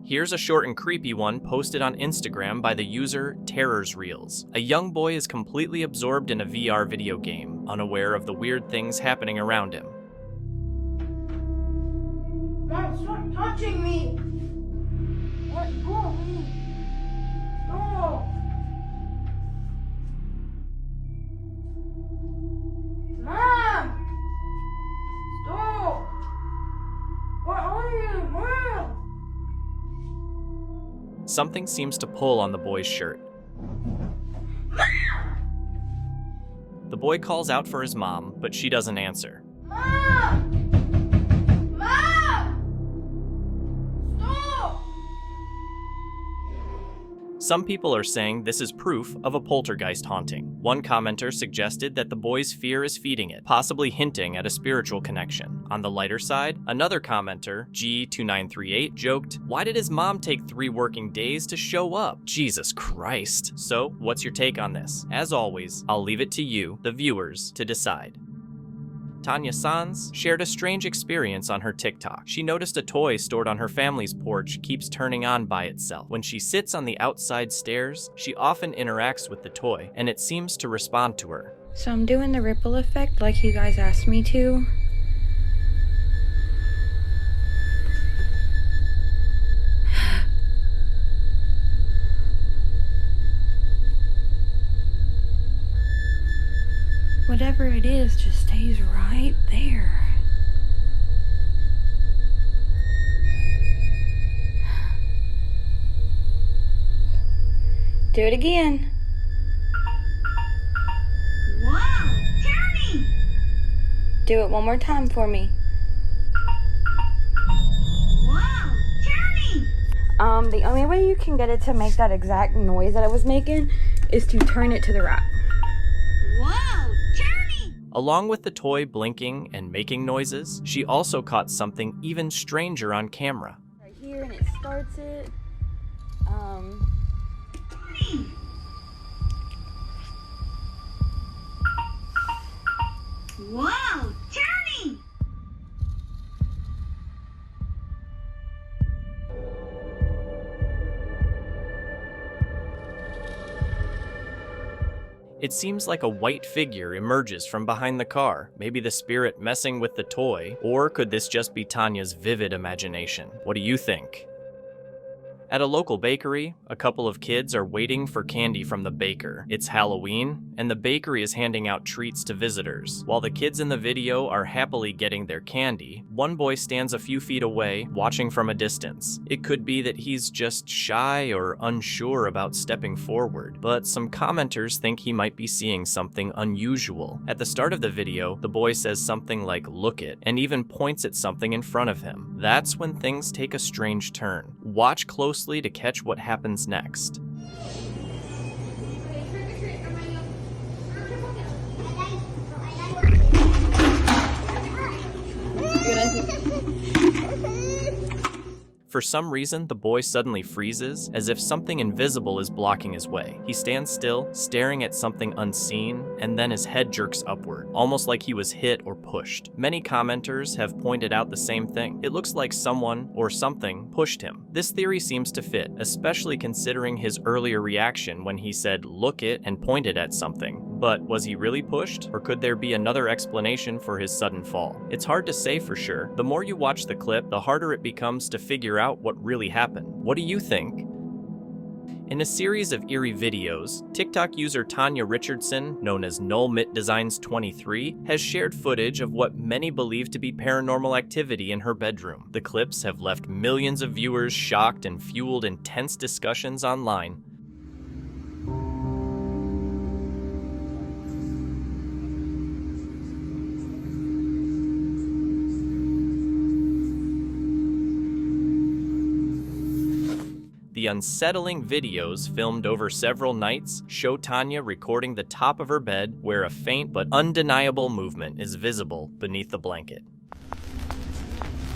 Here's a short and creepy one posted on Instagram by the user Terrors Reels. A young boy is completely absorbed in a VR video game, unaware of the weird things happening around him. Mom, stop touching me! Let go of me! No! Mom! Stop! Where are you, Mom? Something seems to pull on the boy's shirt. The boy calls out for his mom, but she doesn't answer. Mom! Mom! Stop! Some people are saying this is proof of a poltergeist haunting. One commenter suggested that the boy's fear is feeding it, possibly hinting at a spiritual connection. On the lighter side, another commenter, G2938, joked, "Why did his mom take 3 working days to show up? Jesus Christ." So, what's your take on this? As always, I'll leave it to you, the viewers, to decide. Tanya Sanz shared a strange experience on her TikTok. She noticed a toy stored on her family's porch keeps turning on by itself. When she sits on the outside stairs, she often interacts with the toy, and it seems to respond to her. So I'm doing the ripple effect like you guys asked me to. Whatever it is just stays right there. Do it again. Wow! Turning! Do it one more time for me. Wow! Turning! The only way you can get it to make that exact noise that it was making is to turn it to the right. Wow! Turning! Along with the toy blinking and making noises, she also caught something even stranger on camera. Right here, and it starts it. Wow! Turning! It seems like a white figure emerges from behind the car, maybe the spirit messing with the toy, or could this just be Tanya's vivid imagination? What do you think? At a local bakery, a couple of kids are waiting for candy from the baker. It's Halloween, and the bakery is handing out treats to visitors. While the kids in the video are happily getting their candy, one boy stands a few feet away, watching from a distance. It could be that he's just shy or unsure about stepping forward, but some commenters think he might be seeing something unusual. At the start of the video, the boy says something like, "Look it," and even points at something in front of him. That's when things take a strange turn. Watch closely to catch what happens next. For some reason, the boy suddenly freezes, as if something invisible is blocking his way. He stands still, staring at something unseen, and then his head jerks upward, almost like he was hit or pushed. Many commenters have pointed out the same thing. It looks like someone or something pushed him. This theory seems to fit, especially considering his earlier reaction when he said, "Look it," and pointed at something. But was he really pushed, or could there be another explanation for his sudden fall? It's hard to say for sure. The more you watch the clip, the harder it becomes to figure out what really happened. What do you think? In a series of eerie videos, TikTok user Tanya Richardson, known as NullMitDesigns23, has shared footage of what many believe to be paranormal activity in her bedroom. The clips have left millions of viewers shocked and fueled intense discussions online. The unsettling videos filmed over several nights show Tanya recording the top of her bed where a faint but undeniable movement is visible beneath the blanket.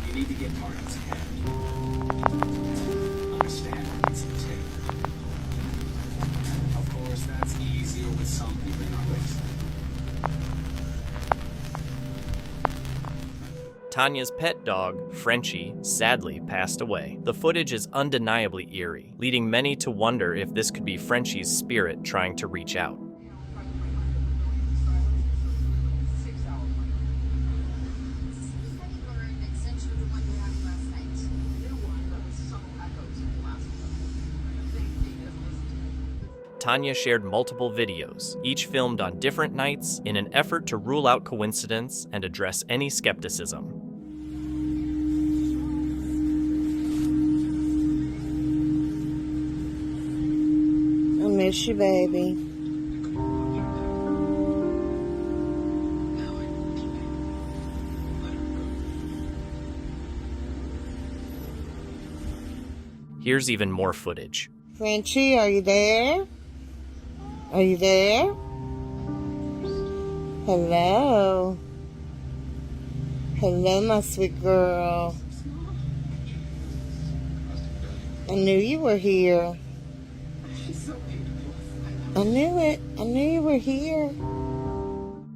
You need to get Martin's head. Understand it's the tape. Of course, that's easier with some people than others. Tanya's pet dog, Frenchie, sadly passed away. The footage is undeniably eerie, leading many to wonder if this could be Frenchie's spirit trying to reach out. Tanya shared multiple videos, each filmed on different nights in an effort to rule out coincidence and address any skepticism. I miss you, baby. Here's even more footage. Frenchie, are you there? Are you there? Hello. Hello, my sweet girl. I knew you were here. I knew it. I knew you were here.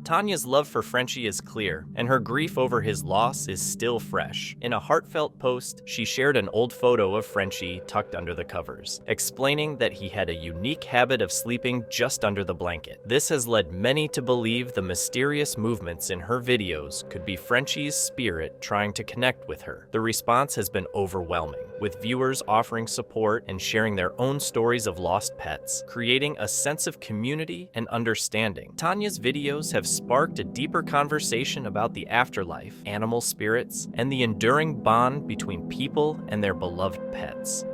Tanya's love for Frenchie is clear, and her grief over his loss is still fresh. In a heartfelt post, she shared an old photo of Frenchie tucked under the covers, explaining that he had a unique habit of sleeping just under the blanket. This has led many to believe the mysterious movements in her videos could be Frenchie's spirit trying to connect with her. The response has been overwhelming, with viewers offering support and sharing their own stories of lost pets, creating a sense of community and understanding. Tanya's videos have sparked a deeper conversation about the afterlife, animal spirits, and the enduring bond between people and their beloved pets.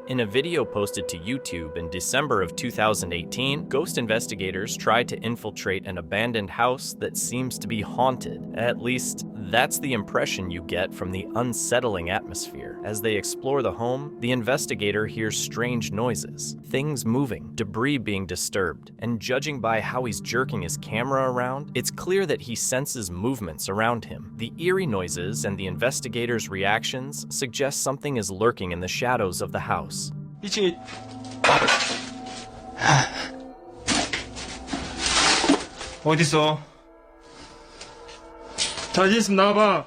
In a video posted to YouTube in December of 2018, ghost investigators tried to infiltrate an abandoned house that seems to be haunted. At least, that's the impression you get from the unsettling atmosphere. As they explore the home, the investigator hears strange noises, things moving, debris being disturbed, and judging by how he's jerking his camera around, it's clear that he senses movements around him. The eerie noises and the investigator's reactions suggest something is lurking in the shadows of the house. 2층에 어딨어? 자신 있으면 나와봐.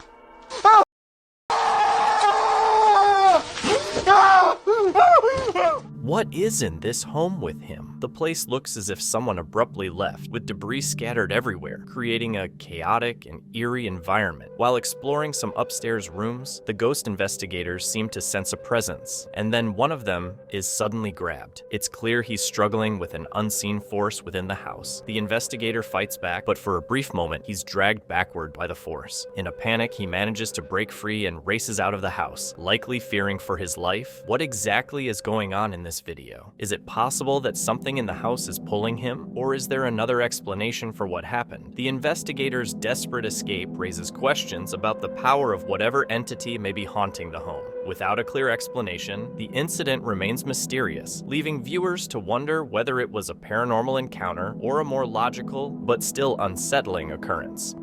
What is in this home with him? The place looks as if someone abruptly left, with debris scattered everywhere, creating a chaotic and eerie environment. While exploring some upstairs rooms, the ghost investigators seem to sense a presence, and then one of them is suddenly grabbed. It's clear he's struggling with an unseen force within the house. The investigator fights back, but for a brief moment, he's dragged backward by the force. In a panic, he manages to break free and races out of the house, likely fearing for his life. What exactly is going on in this video? Is it possible that something in the house is pulling him, or is there another explanation for what happened? The investigator's desperate escape raises questions about the power of whatever entity may be haunting the home. Without a clear explanation, the incident remains mysterious, leaving viewers to wonder whether it was a paranormal encounter or a more logical but still unsettling occurrence.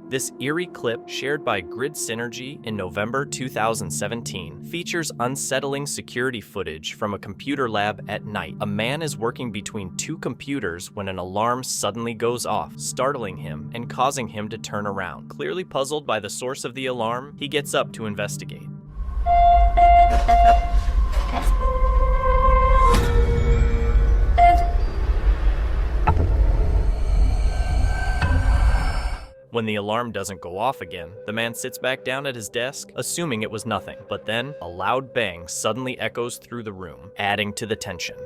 This eerie clip, shared by Grid Synergy in November 2017, features unsettling security footage from a computer lab at night. A man is working between two computers when an alarm suddenly goes off, startling him and causing him to turn around. Clearly puzzled by the source of the alarm, he gets up to investigate. When the alarm doesn't go off again, the man sits back down at his desk, assuming it was nothing. But then, a loud bang suddenly echoes through the room, adding to the tension.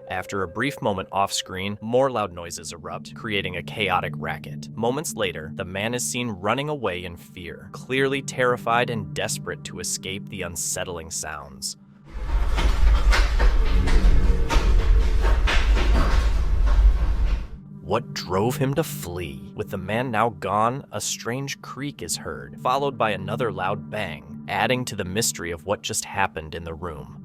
After a brief moment off-screen, more loud noises erupt, creating a chaotic racket. Moments later, the man is seen running away in fear, clearly terrified and desperate to escape the unsettling sounds. What drove him to flee? With the man now gone, a strange creak is heard, followed by another loud bang, adding to the mystery of what just happened in the room.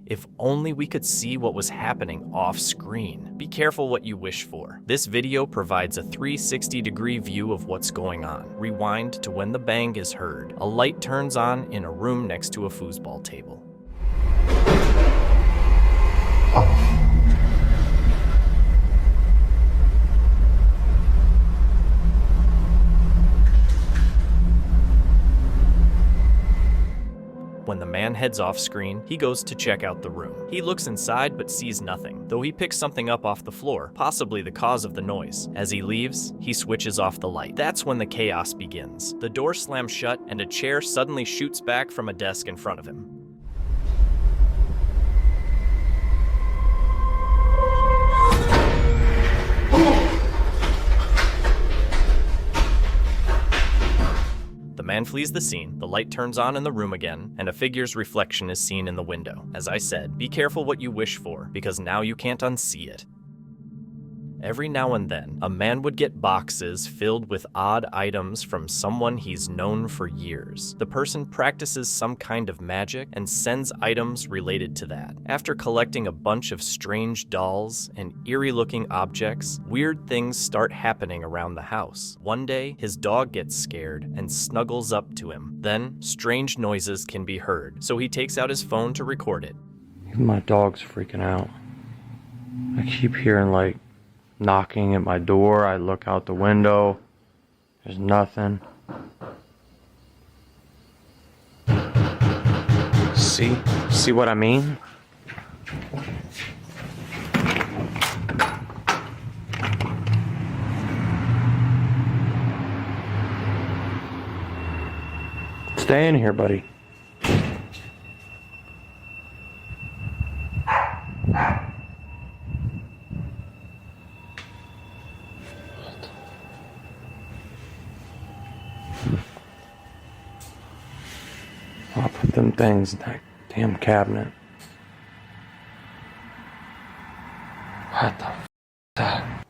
If only we could see what was happening off screen. Be careful what you wish for. This video provides a 360-degree view of what's going on. Rewind to when the bang is heard. A light turns on in a room next to a foosball table. When the man heads off screen, he goes to check out the room. He looks inside but sees nothing, though he picks something up off the floor, possibly the cause of the noise. As he leaves, he switches off the light. That's when the chaos begins. The door slams shut and a chair suddenly shoots back from a desk in front of him. The man flees the scene, the light turns on in the room again, and a figure's reflection is seen in the window. As I said, be careful what you wish for, because now you can't unsee it. Every now and then, a man would get boxes filled with odd items from someone he's known for years. The person practices some kind of magic and sends items related to that. After collecting a bunch of strange dolls and eerie-looking objects, weird things start happening around the house. One day, his dog gets scared and snuggles up to him. Then, strange noises can be heard, so he takes out his phone to record it. My dog's freaking out. I keep hearing like knocking at my door. I look out the window. There's nothing. See what I mean? Stay in here, buddy. I'll put them things in that damn cabinet. What the f*** is that?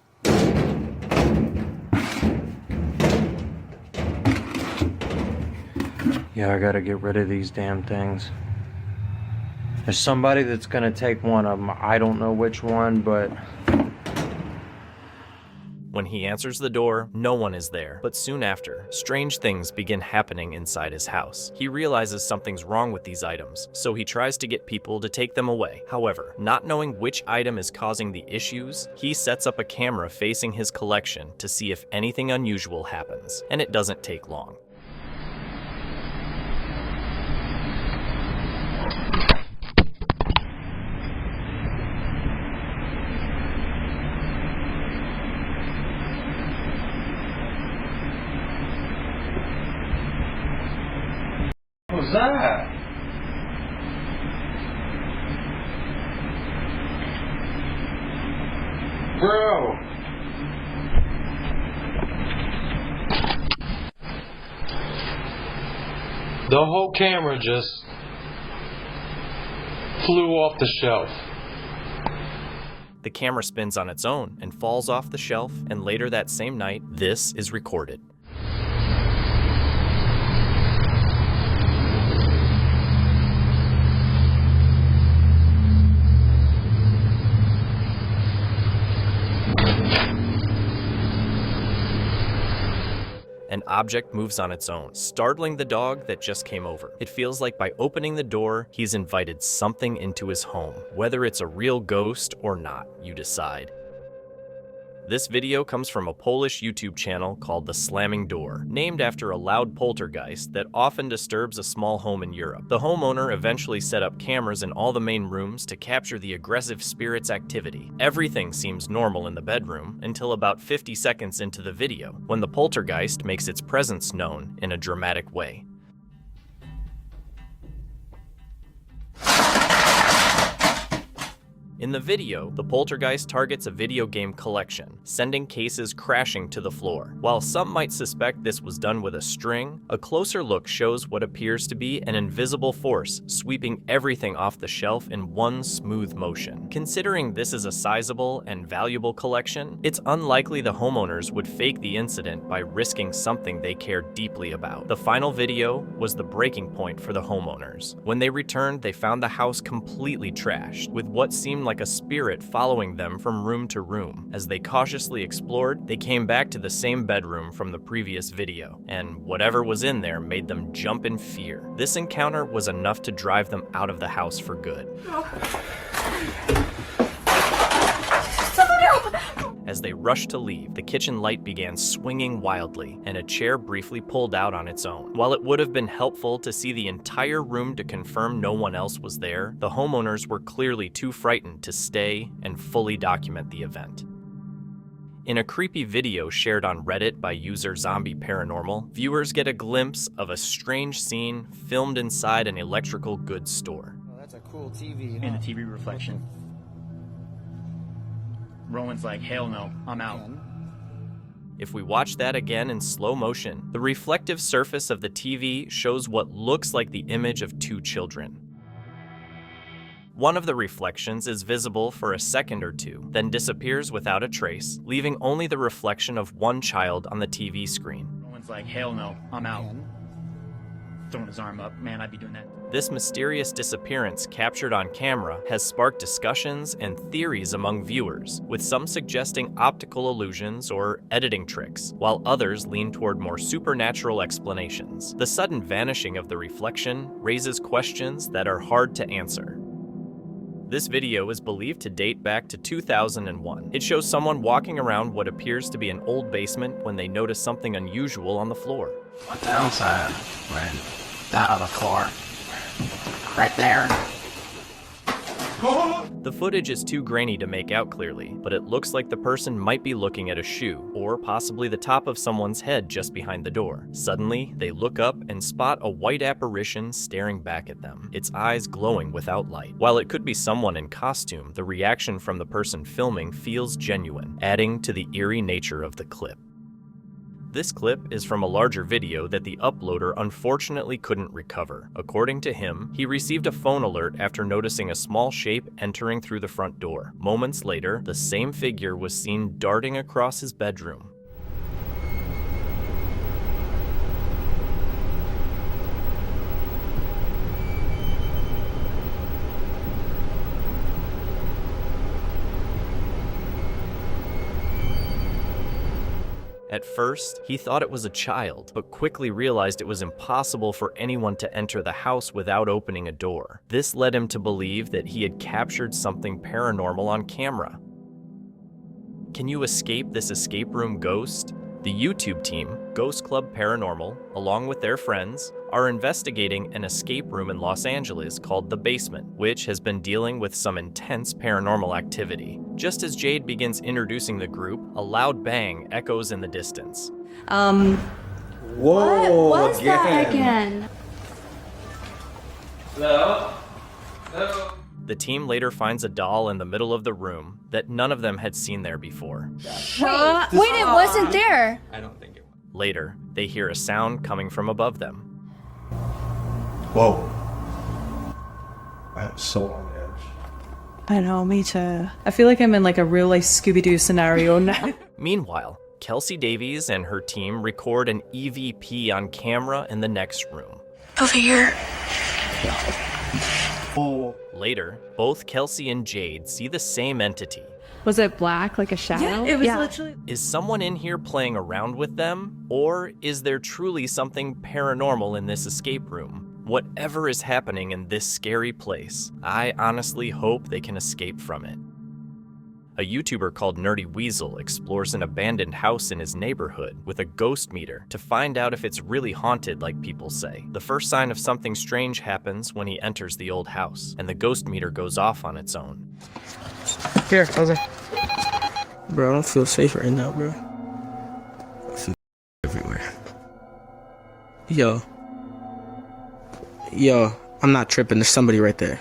Yeah, I gotta get rid of these damn things. There's somebody that's gonna take one of them. I don't know which one, but... When he answers the door, no one is there. But soon after, strange things begin happening inside his house. He realizes something's wrong with these items, so he tries to get people to take them away. However, not knowing which item is causing the issues, he sets up a camera facing his collection to see if anything unusual happens, and it doesn't take long. What was that? Bro! The whole camera just flew off the shelf. The camera spins on its own and falls off the shelf, and later that same night, this is recorded. An object moves on its own, startling the dog that just came over. It feels like by opening the door, he's invited something into his home. Whether it's a real ghost or not, you decide. This video comes from a Polish YouTube channel called The Slamming Door, named after a loud poltergeist that often disturbs a small home in Europe. The homeowner eventually set up cameras in all the main rooms to capture the aggressive spirit's activity. Everything seems normal in the bedroom until about 50 seconds into the video, when the poltergeist makes its presence known in a dramatic way. In the video, the poltergeist targets a video game collection, sending cases crashing to the floor. While some might suspect this was done with a string, a closer look shows what appears to be an invisible force sweeping everything off the shelf in one smooth motion. Considering this is a sizable and valuable collection, it's unlikely the homeowners would fake the incident by risking something they care deeply about. The final video was the breaking point for the homeowners. When they returned, they found the house completely trashed, with what seemed like a spirit following them from room to room. As they cautiously explored, they came back to the same bedroom from the previous video, and whatever was in there made them jump in fear. This encounter was enough to drive them out of the house for good. As they rushed to leave, the kitchen light began swinging wildly, and a chair briefly pulled out on its own. While it would have been helpful to see the entire room to confirm no one else was there, the homeowners were clearly too frightened to stay and fully document the event. In a creepy video shared on Reddit by user Zombie Paranormal, viewers get a glimpse of a strange scene filmed inside an electrical goods store. Oh, that's a cool TV. And the TV reflection. Rowan's like, hell no, I'm out. If we watch that again in slow motion, the reflective surface of the TV shows what looks like the image of two children. One of the reflections is visible for a second or two, then disappears without a trace, leaving only the reflection of one child on the TV screen. Rowan's like, hell no, I'm out. Throwing his arm up, man, I'd be doing that. This mysterious disappearance captured on camera has sparked discussions and theories among viewers, with some suggesting optical illusions or editing tricks, while others lean toward more supernatural explanations. The sudden vanishing of the reflection raises questions that are hard to answer. This video is believed to date back to 2001. It shows someone walking around what appears to be an old basement when they notice something unusual on the floor. What the hell's that? Right down on the floor. Right there. The footage is too grainy to make out clearly, but it looks like the person might be looking at a shoe, or possibly the top of someone's head just behind the door. Suddenly, they look up and spot a white apparition staring back at them, its eyes glowing without light. While it could be someone in costume, the reaction from the person filming feels genuine, adding to the eerie nature of the clip. This clip is from a larger video that the uploader unfortunately couldn't recover. According to him, he received a phone alert after noticing a small shape entering through the front door. Moments later, the same figure was seen darting across his bedroom. At first, he thought it was a child, but quickly realized it was impossible for anyone to enter the house without opening a door. This led him to believe that he had captured something paranormal on camera. Can you escape this escape room ghost? The YouTube team, Ghost Club Paranormal, along with their friends, are investigating an escape room in Los Angeles called The Basement, which has been dealing with some intense paranormal activity. Just as Jade begins introducing the group, a loud bang echoes in the distance. Whoa, what was that again? Hello? Hello? The team later finds a doll in the middle of the room that none of them had seen there before. Wait, it wasn't there. I don't think it was. Later, they hear a sound coming from above them. Whoa. I'm so on edge. I know, me too. I feel like I'm in like a real life Scooby-Doo scenario now. Meanwhile, Kelsey Davies and her team record an EVP on camera in the next room. Over here. Oh. Later, both Kelsey and Jade see the same entity. Was it black, like a shadow? Yeah, it was literally. Is someone in here playing around with them? Or is there truly something paranormal in this escape room? Whatever is happening in this scary place, I honestly hope they can escape from it. A YouTuber called Nerdy Weasel explores an abandoned house in his neighborhood with a ghost meter to find out if it's really haunted like people say. The first sign of something strange happens when he enters the old house, and the ghost meter goes off on its own. Here, Jose. Bro, I don't feel safe right now, bro. I feel everywhere. Yo, I'm not tripping. There's somebody right there.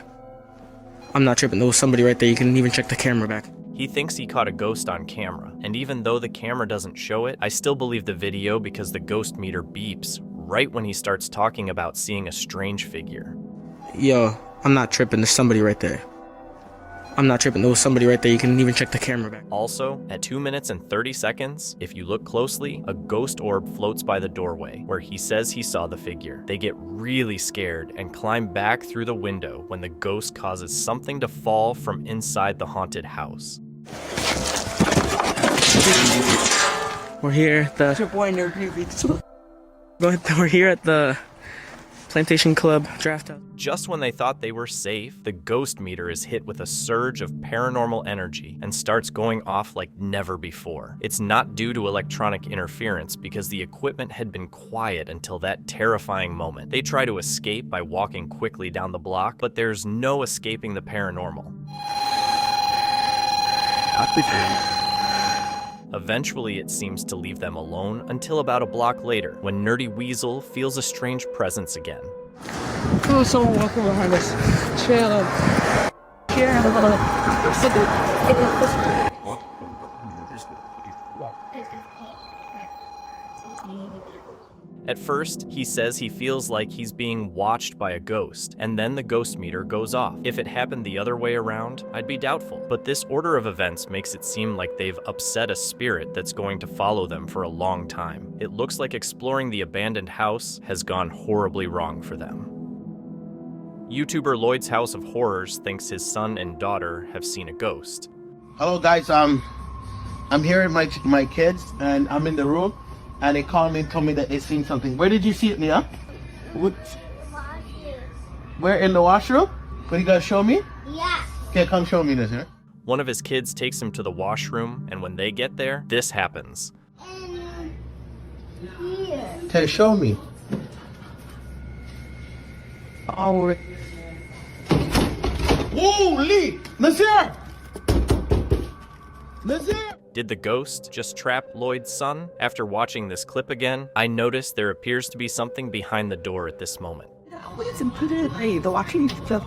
I'm not tripping. There was somebody right there. You can even check the camera back. He thinks he caught a ghost on camera, and even though the camera doesn't show it, I still believe the video because the ghost meter beeps right when he starts talking about seeing a strange figure. Yo, I'm not tripping. There's somebody right there. I'm not tripping. There was somebody right there. You can even check the camera back. Also, at 2 minutes and 30 seconds, if you look closely, a ghost orb floats by the doorway where he says he saw the figure. They get really scared and climb back through the window when the ghost causes something to fall from inside the haunted house. We're here at the... Go ahead. We're here at the Plantation Club draft house. Just when they thought they were safe, the ghost meter is hit with a surge of paranormal energy and starts going off like never before. It's not due to electronic interference because the equipment had been quiet until that terrifying moment. They try to escape by walking quickly down the block, but there's no escaping the paranormal. Eventually, it seems to leave them alone until about a block later, when Nerdy Weasel feels a strange presence again. Oh, someone walking behind us. Chill. At first, he says he feels like he's being watched by a ghost, and then the ghost meter goes off. If it happened the other way around, I'd be doubtful. But this order of events makes it seem like they've upset a spirit that's going to follow them for a long time. It looks like exploring the abandoned house has gone horribly wrong for them. YouTuber Lloyd's House of Horrors thinks his son and daughter have seen a ghost. Hello guys, I'm here with my kids, and I'm in the room. And they called me and told me that they seen something. Where did you see it, Nia? Where, in the washroom? What, you gonna show me? Yeah. Okay, come show me this, huh? One of his kids takes him to the washroom, and when they get there, this happens. Okay, show me. Oh, holy! Nazir! Nazir! Did the ghost just trap Lloyd's son? After watching this clip again, I noticed there appears to be something behind the door at this moment. the watching stuff.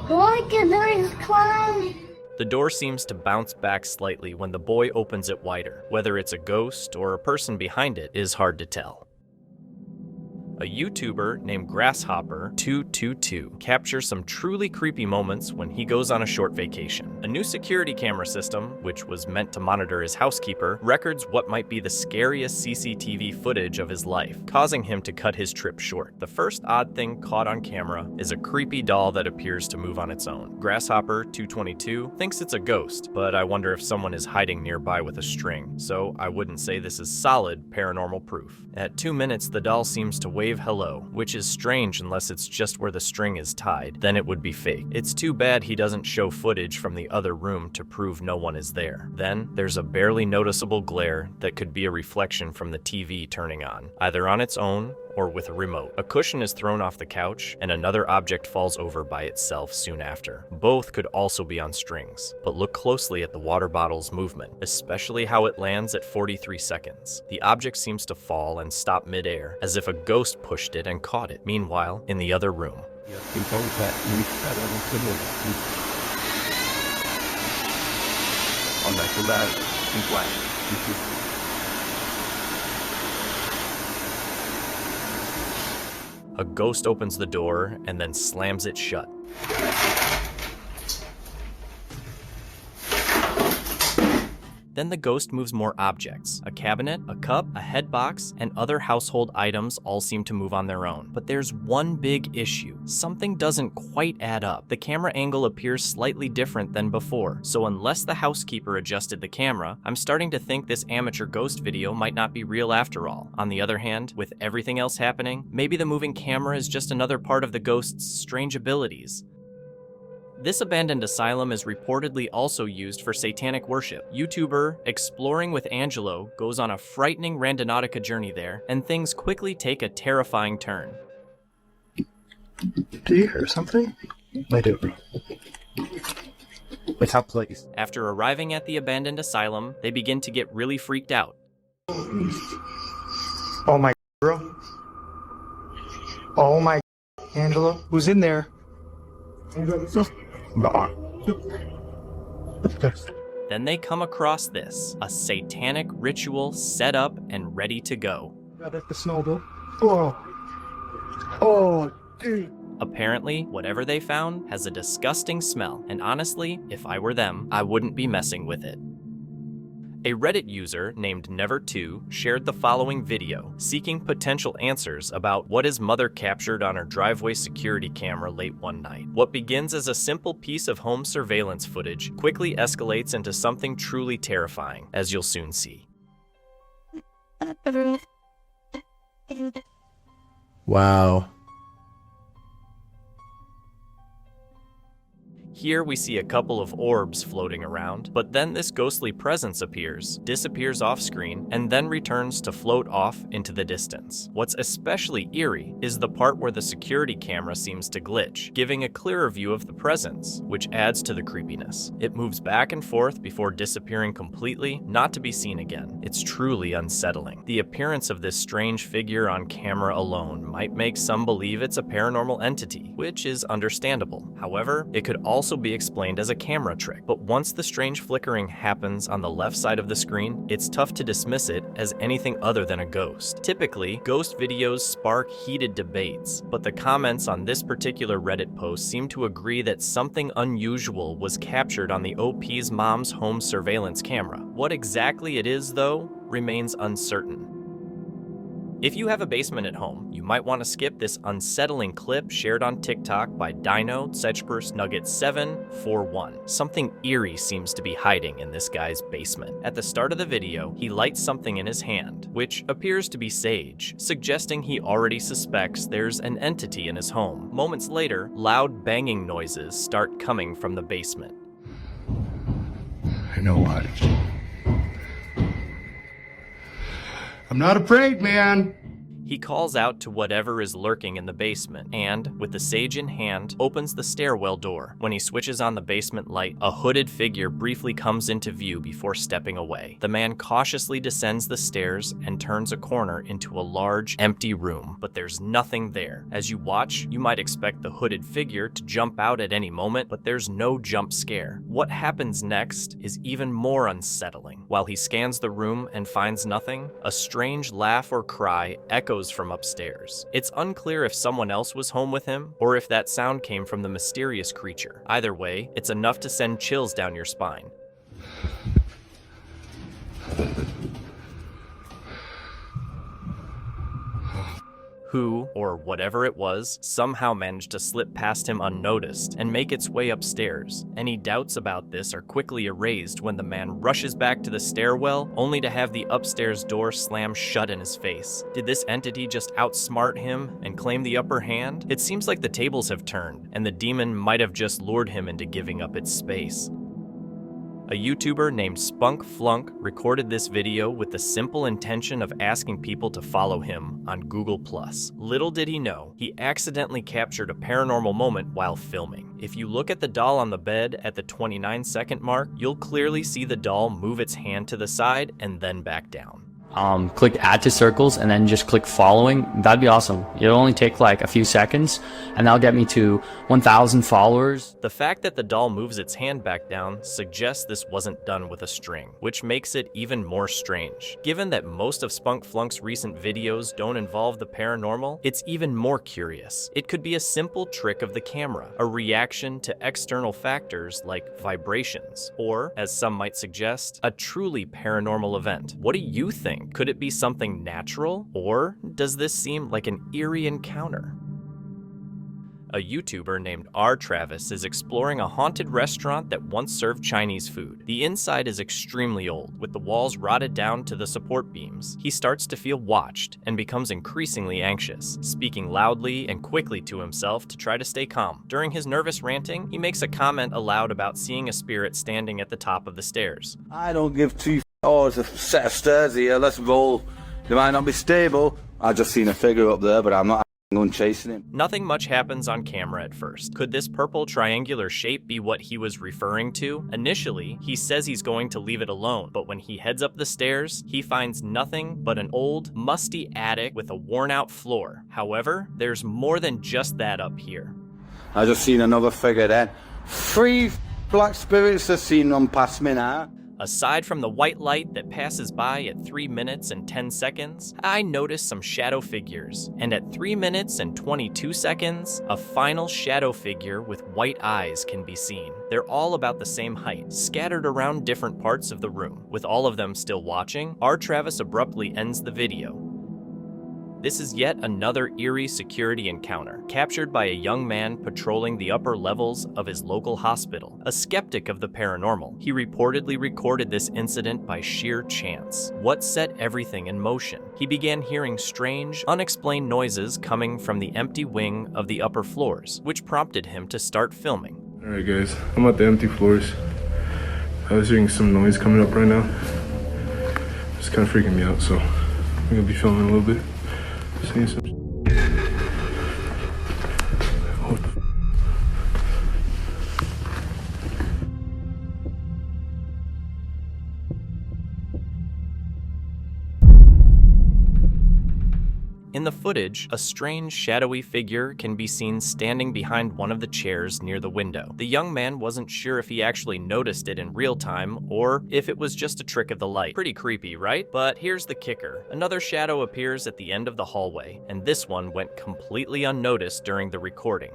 Look at there's clown. The door seems to bounce back slightly when the boy opens it wider. Whether it's a ghost or a person behind it is hard to tell. A YouTuber named Grasshopper222 captures some truly creepy moments when he goes on a short vacation. A new security camera system, which was meant to monitor his housekeeper, records what might be the scariest CCTV footage of his life, causing him to cut his trip short. The first odd thing caught on camera is a creepy doll that appears to move on its own. Grasshopper222 thinks it's a ghost, but I wonder if someone is hiding nearby with a string, so I wouldn't say this is solid paranormal proof. At 2 minutes, the doll seems to wave hello, which is strange unless it's just where the string is tied, then it would be fake. It's too bad he doesn't show footage from the other room to prove no one is there. Then, there's a barely noticeable glare that could be a reflection from the TV turning on, either on its own or with a remote. A cushion is thrown off the couch, and another object falls over by itself soon after. Both could also be on strings, but look closely at the water bottle's movement, especially how it lands at 43 seconds. The object seems to fall and stop midair, as if a ghost pushed it and caught it. Meanwhile, in the other room, a ghost opens the door and then slams it shut. Then the ghost moves more objects. A cabinet, a cup, a head box, and other household items all seem to move on their own. But there's one big issue. Something doesn't quite add up. The camera angle appears slightly different than before, so unless the housekeeper adjusted the camera, I'm starting to think this amateur ghost video might not be real after all. On the other hand, with everything else happening, maybe the moving camera is just another part of the ghost's strange abilities. This abandoned asylum is reportedly also used for satanic worship. YouTuber Exploring with Angelo goes on a frightening Randonautica journey there, and things quickly take a terrifying turn. Do you hear something? I do. What's up, please? After arriving at the abandoned asylum, they begin to get really freaked out. Oh my, bro. Oh my, Angelo. Who's in there? Then they come across this, a satanic ritual set up and ready to go. Oh, dude. Apparently, whatever they found has a disgusting smell, and honestly, if I were them, I wouldn't be messing with it. A Reddit user named Never2 shared the following video, seeking potential answers about what his mother captured on her driveway security camera late one night. What begins as a simple piece of home surveillance footage quickly escalates into something truly terrifying, as you'll soon see. Wow. Here we see a couple of orbs floating around, but then this ghostly presence appears, disappears off screen, and then returns to float off into the distance. What's especially eerie is the part where the security camera seems to glitch, giving a clearer view of the presence, which adds to the creepiness. It moves back and forth before disappearing completely, not to be seen again. It's truly unsettling. The appearance of this strange figure on camera alone might make some believe it's a paranormal entity, which is understandable. However, it could also be explained as a camera trick, but once the strange flickering happens on the left side of the screen, it's tough to dismiss it as anything other than a ghost. Typically, ghost videos spark heated debates, but the comments on this particular Reddit post seem to agree that something unusual was captured on the OP's mom's home surveillance camera. What exactly it is, though, remains uncertain. If you have a basement at home, you might want to skip this unsettling clip shared on TikTok by Dino Sechpers Nugget 741. Something eerie seems to be hiding in this guy's basement. At the start of the video, he lights something in his hand, which appears to be sage, suggesting he already suspects there's an entity in his home. Moments later, loud banging noises start coming from the basement. You know what? I'm not afraid, man. He calls out to whatever is lurking in the basement and, with the sage in hand, opens the stairwell door. When he switches on the basement light, a hooded figure briefly comes into view before stepping away. The man cautiously descends the stairs and turns a corner into a large, empty room, but there's nothing there. As you watch, you might expect the hooded figure to jump out at any moment, but there's no jump scare. What happens next is even more unsettling. While he scans the room and finds nothing, a strange laugh or cry echoes from upstairs. It's unclear if someone else was home with him, or if that sound came from the mysterious creature. Either way, it's enough to send chills down your spine. Who, or whatever it was, somehow managed to slip past him unnoticed and make its way upstairs. Any doubts about this are quickly erased when the man rushes back to the stairwell, only to have the upstairs door slam shut in his face. Did this entity just outsmart him and claim the upper hand? It seems like the tables have turned, and the demon might have just lured him into giving up its space. A YouTuber named Spunk Flunk recorded this video with the simple intention of asking people to follow him on Google+. Little did he know, he accidentally captured a paranormal moment while filming. If you look at the doll on the bed at the 29-second mark, you'll clearly see the doll move its hand to the side and then back down. Click add to circles and then just click following. That'd be awesome. It'll only take like a few seconds and that'll get me to 1,000 followers. The fact that the doll moves its hand back down suggests this wasn't done with a string, which makes it even more strange. Given that most of Spunk Flunk's recent videos don't involve the paranormal, it's even more curious. It could be a simple trick of the camera, a reaction to external factors like vibrations, or, as some might suggest, a truly paranormal event. What do you think? Could it be something natural, or does this seem like an eerie encounter? A YouTuber named R. Travis is exploring a haunted restaurant that once served Chinese food. The inside is extremely old, with the walls rotted down to the support beams. He starts to feel watched and becomes increasingly anxious, speaking loudly and quickly to himself to try to stay calm. During his nervous ranting, he makes a comment aloud about seeing a spirit standing at the top of the stairs. I don't give two it's a set of stairs here, let's roll. They might not be stable. I just seen a figure up there, but I'm not going chasing him. Nothing much happens on camera at first. Could this purple triangular shape be what he was referring to? Initially, he says he's going to leave it alone, but when he heads up the stairs, he finds nothing but an old, musty attic with a worn-out floor. However, there's more than just that up here. I just seen another figure then. 3 black spirits have seen them pass me now. Aside from the white light that passes by at 3 minutes and 10 seconds, I noticed some shadow figures. And at 3 minutes and 22 seconds, a final shadow figure with white eyes can be seen. They're all about the same height, scattered around different parts of the room. With all of them still watching, R. Travis abruptly ends the video. This is yet another eerie security encounter, captured by a young man patrolling the upper levels of his local hospital. A skeptic of the paranormal, he reportedly recorded this incident by sheer chance. What set everything in motion? He began hearing strange, unexplained noises coming from the empty wing of the upper floors, which prompted him to start filming. Alright guys, I'm at the empty floors. I was hearing some noise coming up right now. It's kind of freaking me out, so I'm gonna be filming a little bit. Seeing some. In the footage, a strange, shadowy figure can be seen standing behind one of the chairs near the window. The young man wasn't sure if he actually noticed it in real time or if it was just a trick of the light. Pretty creepy, right? But here's the kicker. Another shadow appears at the end of the hallway, and this one went completely unnoticed during the recording.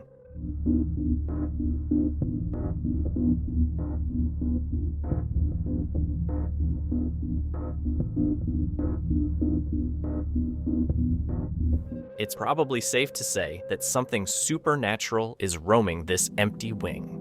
It's probably safe to say that something supernatural is roaming this empty wing.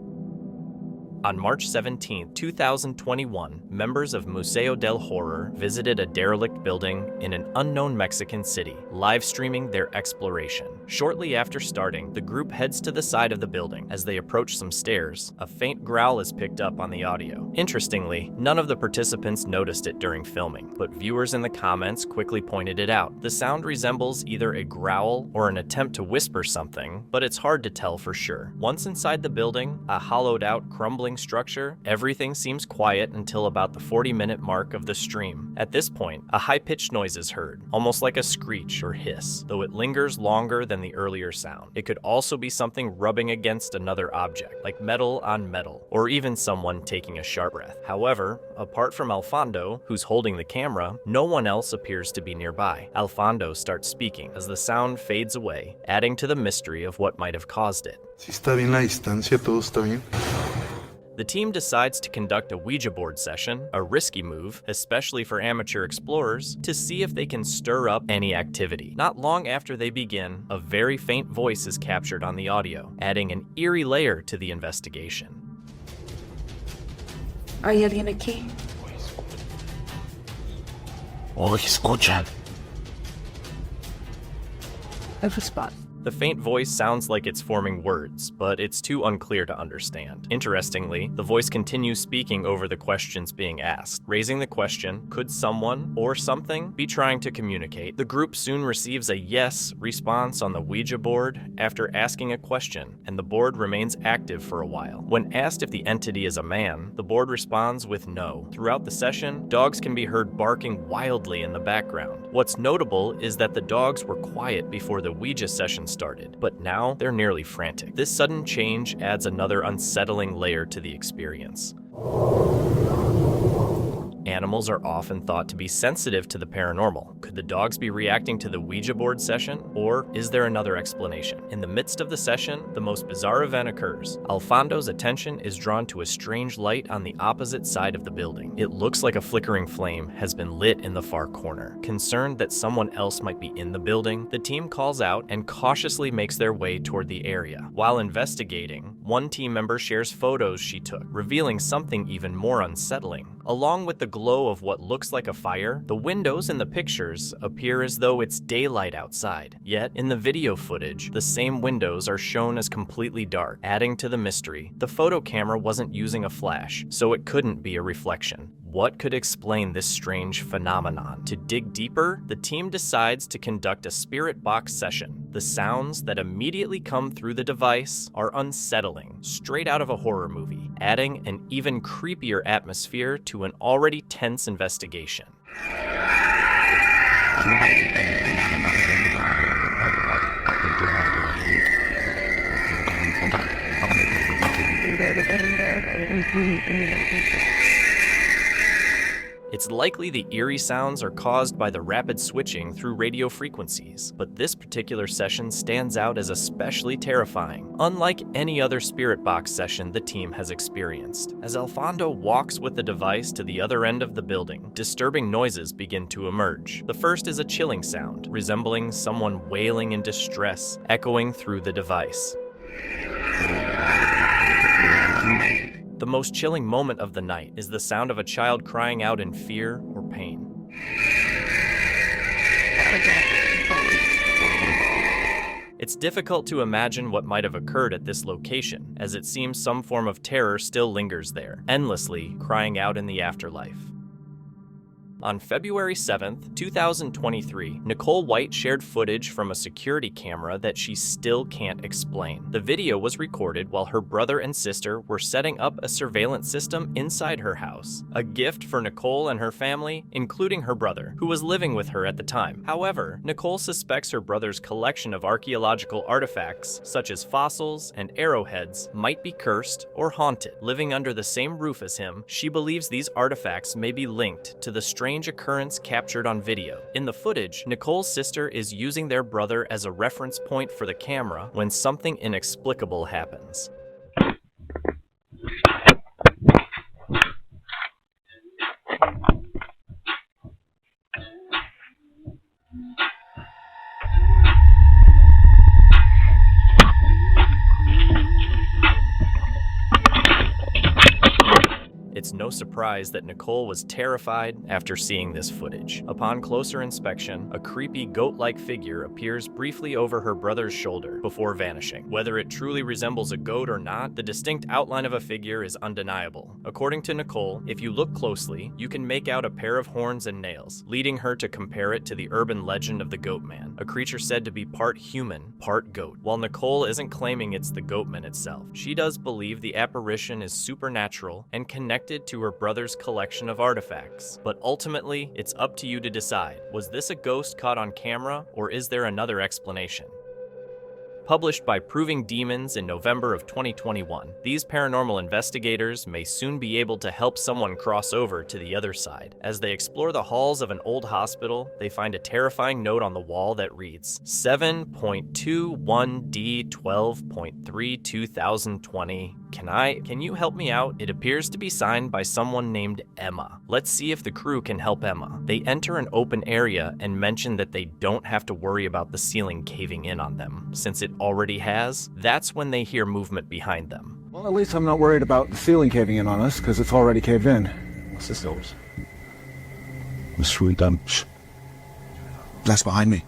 On March 17, 2021, members of Museo del Horror visited a derelict building in an unknown Mexican city, live streaming their exploration. Shortly after starting, the group heads to the side of the building. As they approach some stairs, a faint growl is picked up on the audio. Interestingly, none of the participants noticed it during filming, but viewers in the comments quickly pointed it out. The sound resembles either a growl or an attempt to whisper something, but it's hard to tell for sure. Once inside the building, a hollowed-out, crumbling structure, everything seems quiet until about the 40-minute mark of the stream. At this point, a high-pitched noise is heard, almost like a screech or hiss, though it lingers longer than the earlier sound. It could also be something rubbing against another object, like metal on metal, or even someone taking a sharp breath. However, apart from Alfondo, who's holding the camera, no one else appears to be nearby. Alfondo starts speaking as the sound fades away, adding to the mystery of what might have caused it. Si está bien la distancia, todo está bien. The team decides to conduct a Ouija board session, a risky move, especially for amateur explorers, to see if they can stir up any activity. Not long after they begin, a very faint voice is captured on the audio, adding an eerie layer to the investigation. ¿Hay alguien aquí? Oye, escuchan. Have a spot. The faint voice sounds like it's forming words, but it's too unclear to understand. Interestingly, the voice continues speaking over the questions being asked, raising the question, could someone or something be trying to communicate? The group soon receives a yes response on the Ouija board after asking a question, and the board remains active for a while. When asked if the entity is a man, the board responds with no. Throughout the session, dogs can be heard barking wildly in the background. What's notable is that the dogs were quiet before the Ouija session started, but now they're nearly frantic. This sudden change adds another unsettling layer to the experience. Animals are often thought to be sensitive to the paranormal. Could the dogs be reacting to the Ouija board session, or is there another explanation? In the midst of the session, the most bizarre event occurs. Alfondo's attention is drawn to a strange light on the opposite side of the building. It looks like a flickering flame has been lit in the far corner. Concerned that someone else might be in the building, the team calls out and cautiously makes their way toward the area. While investigating, one team member shares photos she took, revealing something even more unsettling. Along with the glow of what looks like a fire, the windows in the pictures appear as though it's daylight outside. Yet, in the video footage, the same windows are shown as completely dark, adding to the mystery. The photo camera wasn't using a flash, so it couldn't be a reflection. What could explain this strange phenomenon? To dig deeper, the team decides to conduct a spirit box session. The sounds that immediately come through the device are unsettling, straight out of a horror movie, adding an even creepier atmosphere to an already tense investigation. It's likely the eerie sounds are caused by the rapid switching through radio frequencies, but this particular session stands out as especially terrifying, unlike any other spirit box session the team has experienced. As Alfondo walks with the device to the other end of the building, disturbing noises begin to emerge. The first is a chilling sound, resembling someone wailing in distress, echoing through the device. The most chilling moment of the night is the sound of a child crying out in fear or pain. It's difficult to imagine what might have occurred at this location, as it seems some form of terror still lingers there, endlessly crying out in the afterlife. On February 7th, 2023, Nicole White shared footage from a security camera that she still can't explain. The video was recorded while her brother and sister were setting up a surveillance system inside her house, a gift for Nicole and her family, including her brother, who was living with her at the time. However, Nicole suspects her brother's collection of archaeological artifacts, such as fossils and arrowheads, might be cursed or haunted. Living under the same roof as him, she believes these artifacts may be linked to the strange occurrence captured on video. In the footage, Nicole's sister is using their brother as a reference point for the camera when something inexplicable happens. It's no surprise that Nicole was terrified after seeing this footage. Upon closer inspection, a creepy goat-like figure appears briefly over her brother's shoulder before vanishing. Whether it truly resembles a goat or not, the distinct outline of a figure is undeniable. According to Nicole, if you look closely, you can make out a pair of horns and nails, leading her to compare it to the urban legend of the Goatman, a creature said to be part human, part goat. While Nicole isn't claiming it's the Goatman itself, she does believe the apparition is supernatural and connected to her brother's collection of artifacts. But ultimately, it's up to you to decide. Was this a ghost caught on camera, or is there another explanation? Published by Proving Demons in November of 2021, these paranormal investigators may soon be able to help someone cross over to the other side. As they explore the halls of an old hospital, they find a terrifying note on the wall that reads, 7.21D12.3 2020. Can you help me out? It appears to be signed by someone named Emma. Let's see if the crew can help Emma. They enter an open area and mention that they don't have to worry about the ceiling caving in on them, since it already has. That's when they hear movement behind them. Well, at least I'm not worried about the ceiling caving in on us, because it's already caved in. What's this doors? That's behind me.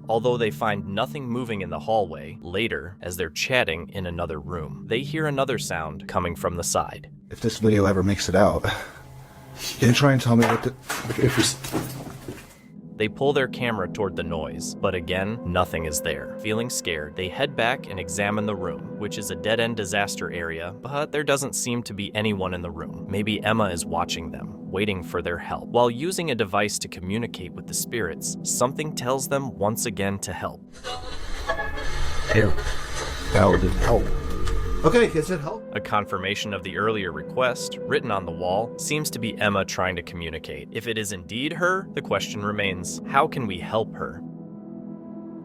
Although they find nothing moving in the hallway, later, as they're chatting in another room, they hear another sound coming from the side. If this video ever makes it out, you can try and tell me what the... They pull their camera toward the noise, but again, nothing is there. Feeling scared, they head back and examine the room, which is a dead-end disaster area, but there doesn't seem to be anyone in the room. Maybe Emma is watching them, waiting for their help. While using a device to communicate with the spirits, something tells them once again to help. Help. Help. Okay, it said help. A confirmation of the earlier request, written on the wall, seems to be Emma trying to communicate. If it is indeed her, the question remains, how can we help her?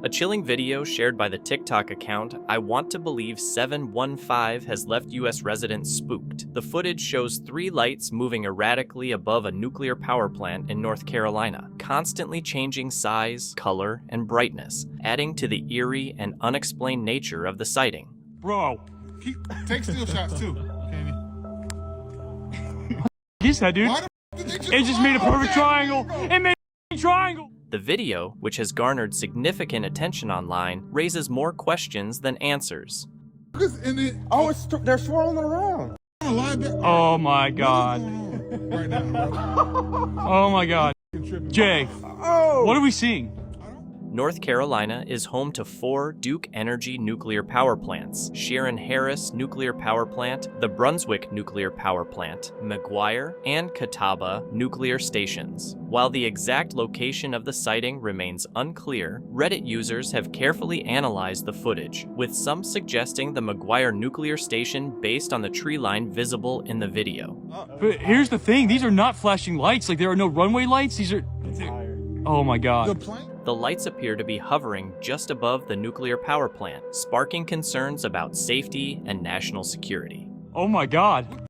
A chilling video shared by the TikTok account I Want to Believe 715 has left US residents spooked. The footage shows 3 lights moving erratically above a nuclear power plant in North Carolina, constantly changing size, color, and brightness, adding to the eerie and unexplained nature of the sighting. Bro, take still shots too. He said, dude, it just made a perfect triangle. It made a triangle. The video, which has garnered significant attention online, raises more questions than answers. They're swirling around. Oh my god. Oh my god. Jay, what are we seeing? North Carolina is home to 4 Duke Energy nuclear power plants, Sharon Harris Nuclear Power Plant, the Brunswick Nuclear Power Plant, McGuire, and Catawba nuclear stations. While the exact location of the sighting remains unclear, Reddit users have carefully analyzed the footage, with some suggesting the McGuire nuclear station based on the tree line visible in the video. But here's the thing, these are not flashing lights. Like, there are no runway lights. These are... Oh my god. The lights appear to be hovering just above the nuclear power plant, sparking concerns about safety and national security. Oh my god.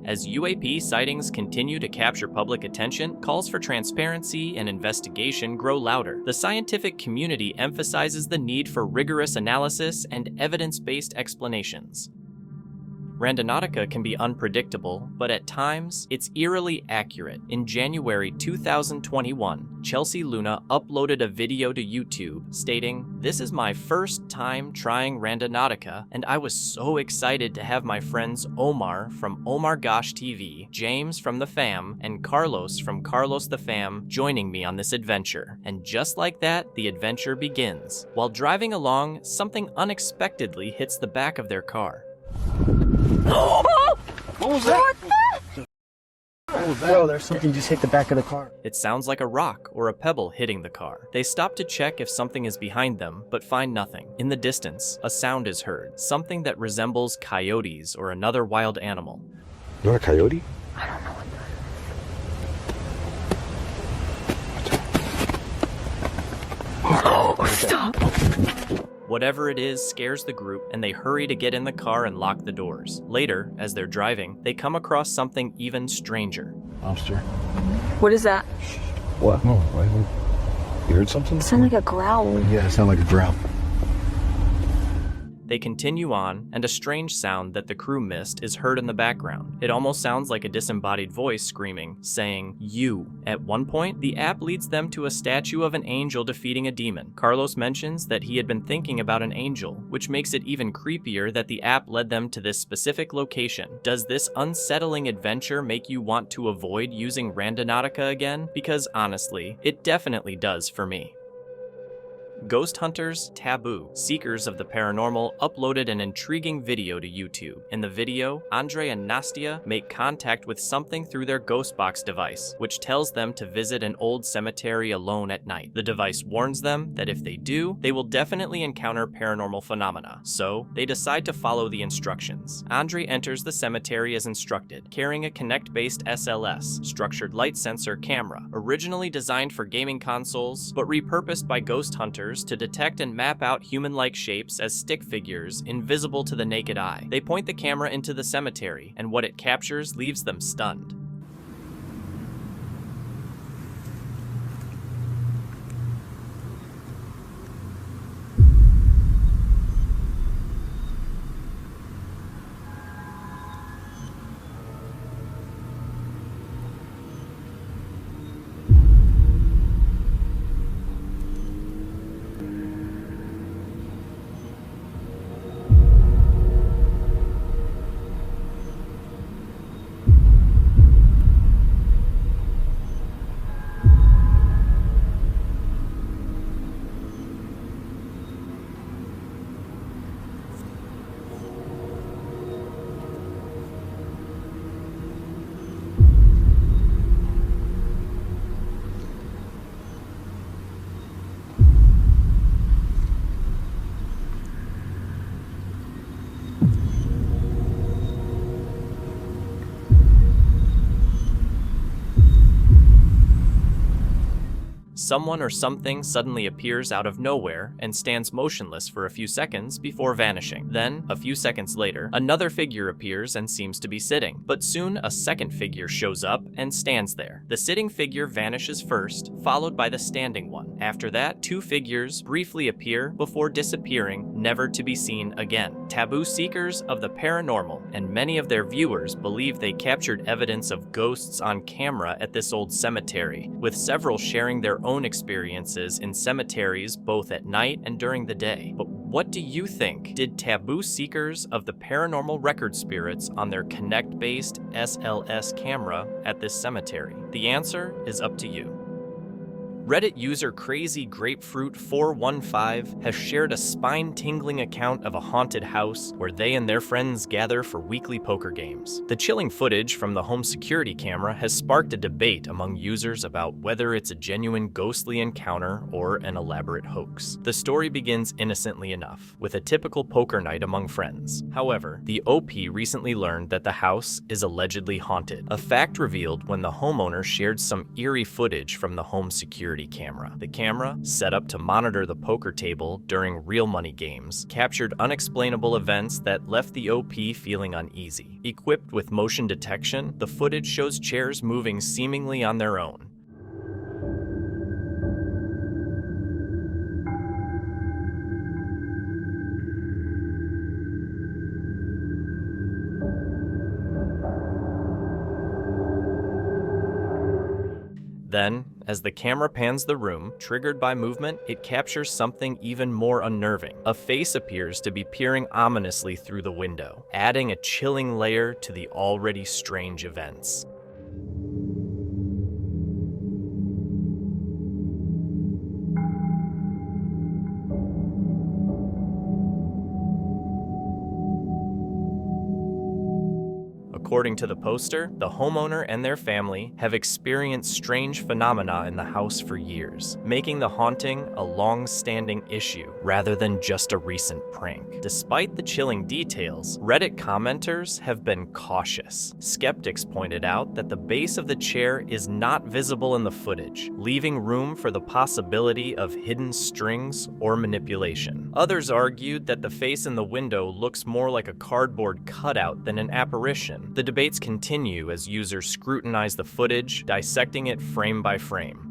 As UAP sightings continue to capture public attention, calls for transparency and investigation grow louder. The scientific community emphasizes the need for rigorous analysis and evidence-based explanations. Randonautica can be unpredictable, but at times, it's eerily accurate. In January 2021, Chelsea Luna uploaded a video to YouTube stating, "This is my first time trying Randonautica, and I was so excited to have my friends Omar from Omar Gosh TV, James from The Fam, and Carlos from Carlos The Fam joining me on this adventure." And just like that, the adventure begins. While driving along, something unexpectedly hits the back of their car. What was that? Bro, there's something just hit the back of the car. It sounds like a rock or a pebble hitting the car. They stop to check if something is behind them, but find nothing. In the distance, a sound is heard, something that resembles coyotes or another wild animal. You want a coyote? Stop! Whatever it is scares the group, and they hurry to get in the car and lock the doors. Later, as they're driving, they come across something even stranger. Lobster. What is that? What? No, you heard something? It sounded like a growl. Yeah, it sounded like a growl. They continue on, and a strange sound that the crew missed is heard in the background. It almost sounds like a disembodied voice screaming, saying, "You." At one point, the app leads them to a statue of an angel defeating a demon. Carlos mentions that he had been thinking about an angel, which makes it even creepier that the app led them to this specific location. Does this unsettling adventure make you want to avoid using Randonautica again? Because honestly, it definitely does for me. Ghost hunters Taboo, seekers of the paranormal, uploaded an intriguing video to YouTube. In the video, Andre and Nastia make contact with something through their Ghostbox device, which tells them to visit an old cemetery alone at night. The device warns them that if they do, they will definitely encounter paranormal phenomena, so they decide to follow the instructions. Andre enters the cemetery as instructed, carrying a Kinect-based SLS, structured light sensor camera, originally designed for gaming consoles, but repurposed by ghost hunters to detect and map out human-like shapes as stick figures invisible to the naked eye. They point the camera into the cemetery, and what it captures leaves them stunned. Someone or something suddenly appears out of nowhere and stands motionless for a few seconds before vanishing. Then, a few seconds later, another figure appears and seems to be sitting. But soon, a second figure shows up and stands there. The sitting figure vanishes first, followed by the standing one. After that, two figures briefly appear before disappearing, never to be seen again. Taboo seekers of the paranormal and many of their viewers believe they captured evidence of ghosts on camera at this old cemetery, with several sharing their own experiences in cemeteries both at night and during the day. But what do you think? Did taboo seekers of the paranormal record spirits on their Kinect-based SLS camera at this cemetery? The answer is up to you. Reddit user CrazyGrapefruit415 has shared a spine-tingling account of a haunted house where they and their friends gather for weekly poker games. The chilling footage from the home security camera has sparked a debate among users about whether it's a genuine ghostly encounter or an elaborate hoax. The story begins innocently enough, with a typical poker night among friends. However, the OP recently learned that the house is allegedly haunted, a fact revealed when the homeowner shared some eerie footage from the home security camera. The camera, set up to monitor the poker table during real money games, captured unexplainable events that left the OP feeling uneasy. Equipped with motion detection, the footage shows chairs moving seemingly on their own. Then, as the camera pans the room, triggered by movement, it captures something even more unnerving. A face appears to be peering ominously through the window, adding a chilling layer to the already strange events. According to the poster, the homeowner and their family have experienced strange phenomena in the house for years, making the haunting a long-standing issue rather than just a recent prank. Despite the chilling details, Reddit commenters have been cautious. Skeptics pointed out that the base of the chair is not visible in the footage, leaving room for the possibility of hidden strings or manipulation. Others argued that the face in the window looks more like a cardboard cutout than an apparition. The debates continue as users scrutinize the footage, dissecting it frame by frame.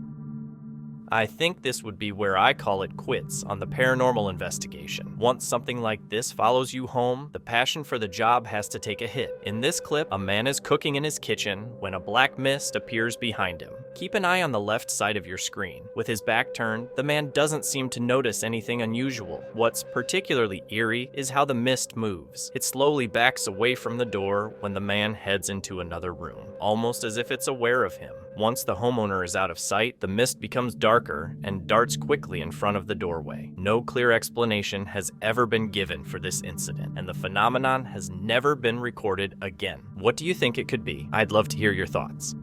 I think this would be where I call it quits on the paranormal investigation. Once something like this follows you home, the passion for the job has to take a hit. In this clip, a man is cooking in his kitchen when a black mist appears behind him. Keep an eye on the left side of your screen. With his back turned, the man doesn't seem to notice anything unusual. What's particularly eerie is how the mist moves. It slowly backs away from the door when the man heads into another room, almost as if it's aware of him. Once the homeowner is out of sight, the mist becomes darker and darts quickly in front of the doorway. No clear explanation has ever been given for this incident, and the phenomenon has never been recorded again. What do you think it could be? I'd love to hear your thoughts.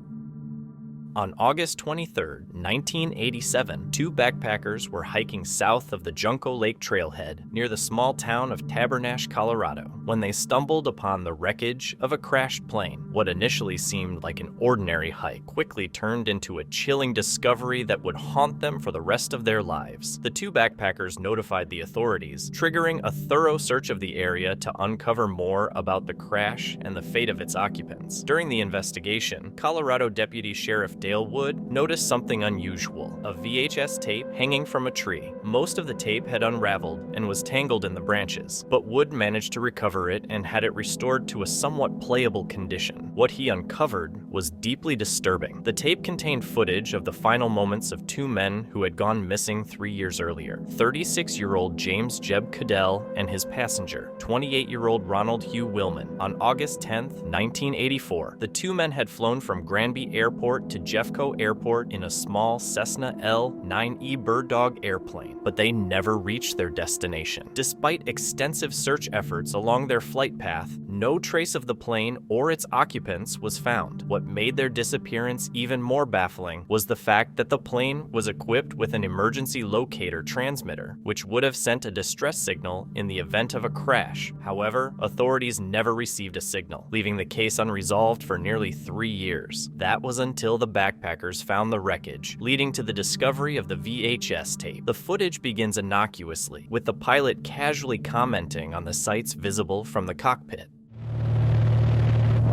On August 23, 1987, two backpackers were hiking south of the Junco Lake trailhead near the small town of Tabernash, Colorado, when they stumbled upon the wreckage of a crashed plane. What initially seemed like an ordinary hike quickly turned into a chilling discovery that would haunt them for the rest of their lives. The two backpackers notified the authorities, triggering a thorough search of the area to uncover more about the crash and the fate of its occupants. During the investigation, Colorado Deputy Sheriff Dale Wood noticed something unusual, a VHS tape hanging from a tree. Most of the tape had unraveled and was tangled in the branches, but Wood managed to recover it and had it restored to a somewhat playable condition. What he uncovered was deeply disturbing. The tape contained footage of the final moments of two men who had gone missing 3 years earlier. 36-year-old James Jeb Cadell and his passenger, 28-year-old Ronald Hugh Willman. On August 10, 1984, the two men had flown from Granby Airport to Jeffco Airport in a small Cessna L-9E Bird Dog airplane, but they never reached their destination. Despite extensive search efforts along their flight path, no trace of the plane or its occupants was found. What made their disappearance even more baffling was the fact that the plane was equipped with an emergency locator transmitter, which would have sent a distress signal in the event of a crash. However, authorities never received a signal, leaving the case unresolved for nearly 3 years. That was until the backpackers found the wreckage, leading to the discovery of the VHS tape. The footage begins innocuously, with the pilot casually commenting on the sights visible from the cockpit.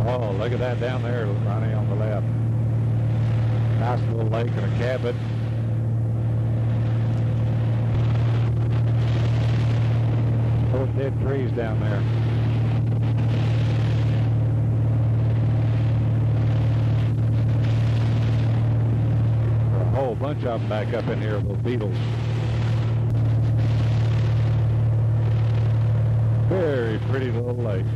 Oh, look at that down there, Ronnie, on the left. Nice little lake and a cabin. Those dead trees down there. A whole bunch of them back up in here, those beetles. Very pretty little lake.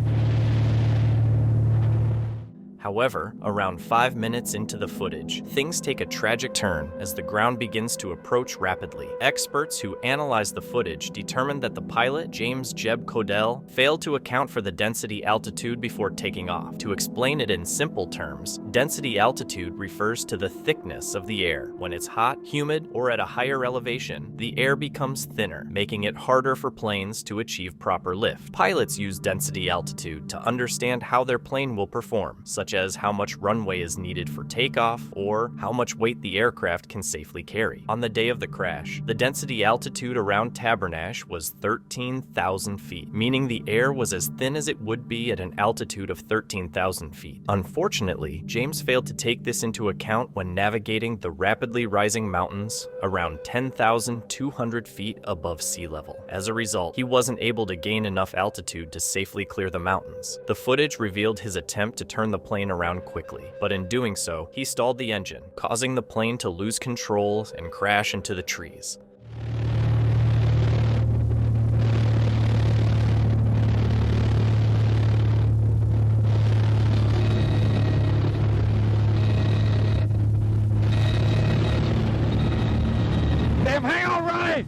However, around 5 minutes into the footage, things take a tragic turn as the ground begins to approach rapidly. Experts who analyzed the footage determined that the pilot, James Jeb Codell, failed to account for the density altitude before taking off. To explain it in simple terms, density altitude refers to the thickness of the air. When it's hot, humid, or at a higher elevation, the air becomes thinner, making it harder for planes to achieve proper lift. Pilots use density altitude to understand how their plane will perform, such as how much runway is needed for takeoff or how much weight the aircraft can safely carry. On the day of the crash, the density altitude around Tabernash was 13,000 feet, meaning the air was as thin as it would be at an altitude of 13,000 feet. Unfortunately, James failed to take this into account when navigating the rapidly rising mountains around 10,200 feet above sea level. As a result, he wasn't able to gain enough altitude to safely clear the mountains. The footage revealed his attempt to turn the plane around quickly, but in doing so, he stalled the engine, causing the plane to lose control and crash into the trees. Damn, hang on, Ronnie!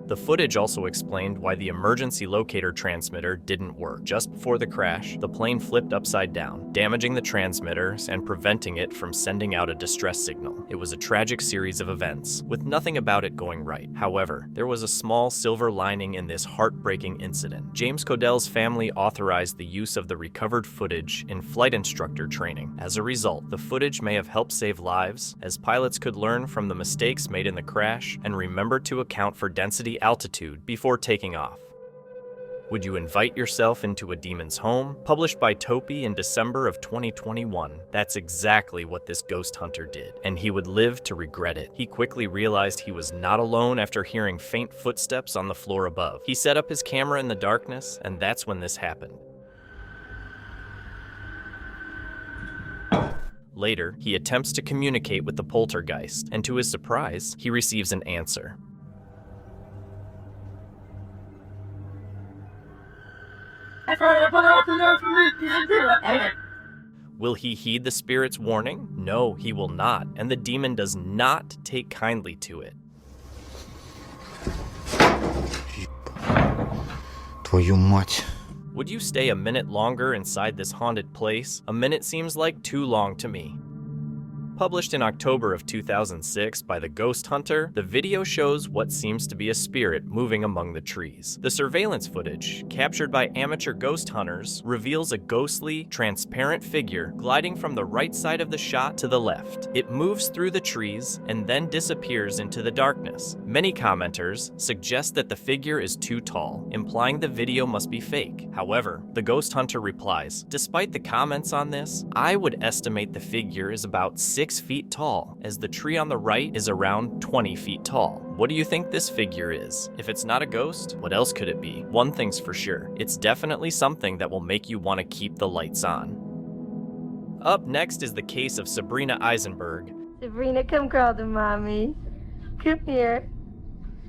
The footage also explained why the emergency locator transmitter didn't work. Just before the crash, the plane flipped upside down, damaging the transmitters and preventing it from sending out a distress signal. It was a tragic series of events, with nothing about it going right. However, there was a small silver lining in this heartbreaking incident. James Codell's family authorized the use of the recovered footage in flight instructor training. As a result, the footage may have helped save lives, as pilots could learn from the mistakes made in the crash and remember to account for density altitude before taking off. Would you invite yourself into a demon's home? Published by Topi in December of 2021, that's exactly what this ghost hunter did, and he would live to regret it. He quickly realized he was not alone after hearing faint footsteps on the floor above. He set up his camera in the darkness, and that's when this happened. Later, he attempts to communicate with the poltergeist, and to his surprise, he receives an answer. Will he heed the spirit's warning? No, he will not, and the demon does not take kindly to it. Твою мать. Would you stay a minute longer inside this haunted place? A minute seems like too long to me. Published in October of 2006 by The Ghost Hunter, the video shows what seems to be a spirit moving among the trees. The surveillance footage, captured by amateur ghost hunters, reveals a ghostly, transparent figure gliding from the right side of the shot to the left. It moves through the trees and then disappears into the darkness. Many commenters suggest that the figure is too tall, implying the video must be fake. However, the ghost hunter replies, "Despite the comments on this, I would estimate the figure is about 6 feet tall, as the tree on the right is around 20 feet tall. What do you think this figure is? If it's not a ghost, what else could it be? One thing's for sure, it's definitely something that will make you want to keep the lights on." Up next is the case of Sabrina Eisenberg. Sabrina, come crawl to mommy. Come here.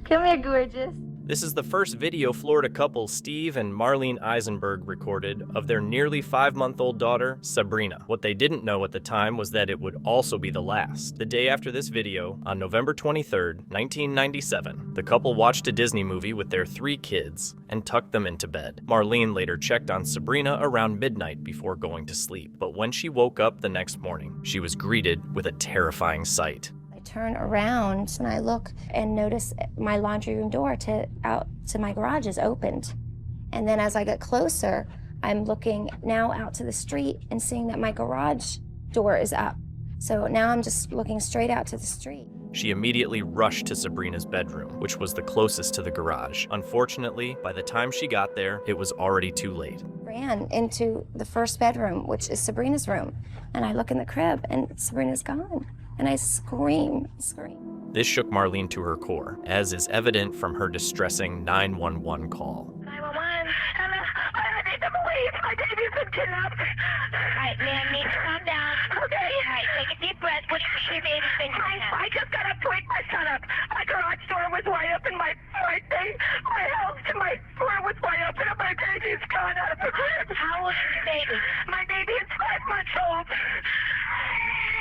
Come here, gorgeous. This is the first video Florida couple Steve and Marlene Eisenberg recorded of their nearly 5-month-old daughter, Sabrina. What they didn't know at the time was that it would also be the last. The day after this video, on November 23rd, 1997, the couple watched a Disney movie with their 3 kids and tucked them into bed. Marlene later checked on Sabrina around midnight before going to sleep, but when she woke up the next morning, she was greeted with a terrifying sight. Turn around and I look and notice my laundry room door out to my garage is opened. And then as I get closer, I'm looking now out to the street and seeing that my garage door is up. So now I'm just looking straight out to the street. She immediately rushed to Sabrina's bedroom, which was the closest to the garage. Unfortunately, by the time she got there, it was already too late. Ran into the first bedroom, which is Sabrina's room. And I look in the crib and Sabrina's gone. And I scream. This shook Marlene to her core, as is evident from her distressing 911 call. 911. Hello. I need to believe my baby's been kidnapped. All right, ma'am, need to calm down. Okay. All right, take a deep breath. What did your baby's been kidnapped? I just got up to wake my son up. My garage door was wide open. My house to my door was wide open. And my baby baby's gone out of the crib. How old is your baby? My baby is 5 months old.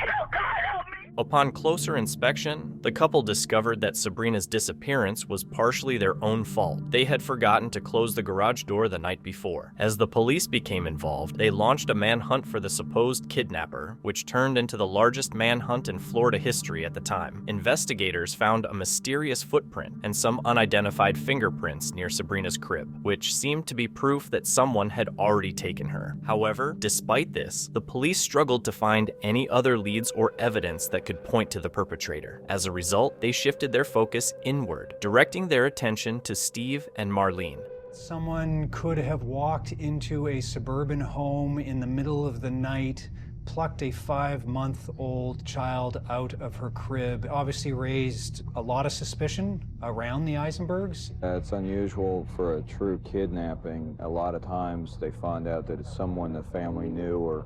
Oh, God, help me. Upon closer inspection, the couple discovered that Sabrina's disappearance was partially their own fault. They had forgotten to close the garage door the night before. As the police became involved, they launched a manhunt for the supposed kidnapper, which turned into the largest manhunt in Florida history at the time. Investigators found a mysterious footprint and some unidentified fingerprints near Sabrina's crib, which seemed to be proof that someone had already taken her. However, despite this, the police struggled to find any other leads or evidence that could point to the perpetrator. As a result, they shifted their focus inward, directing their attention to Steve and Marlene. Someone could have walked into a suburban home in the middle of the night, plucked a 5-month-old child out of her crib, obviously raised a lot of suspicion around the Eisenbergs. It's unusual for a true kidnapping. A lot of times they find out that it's someone the family knew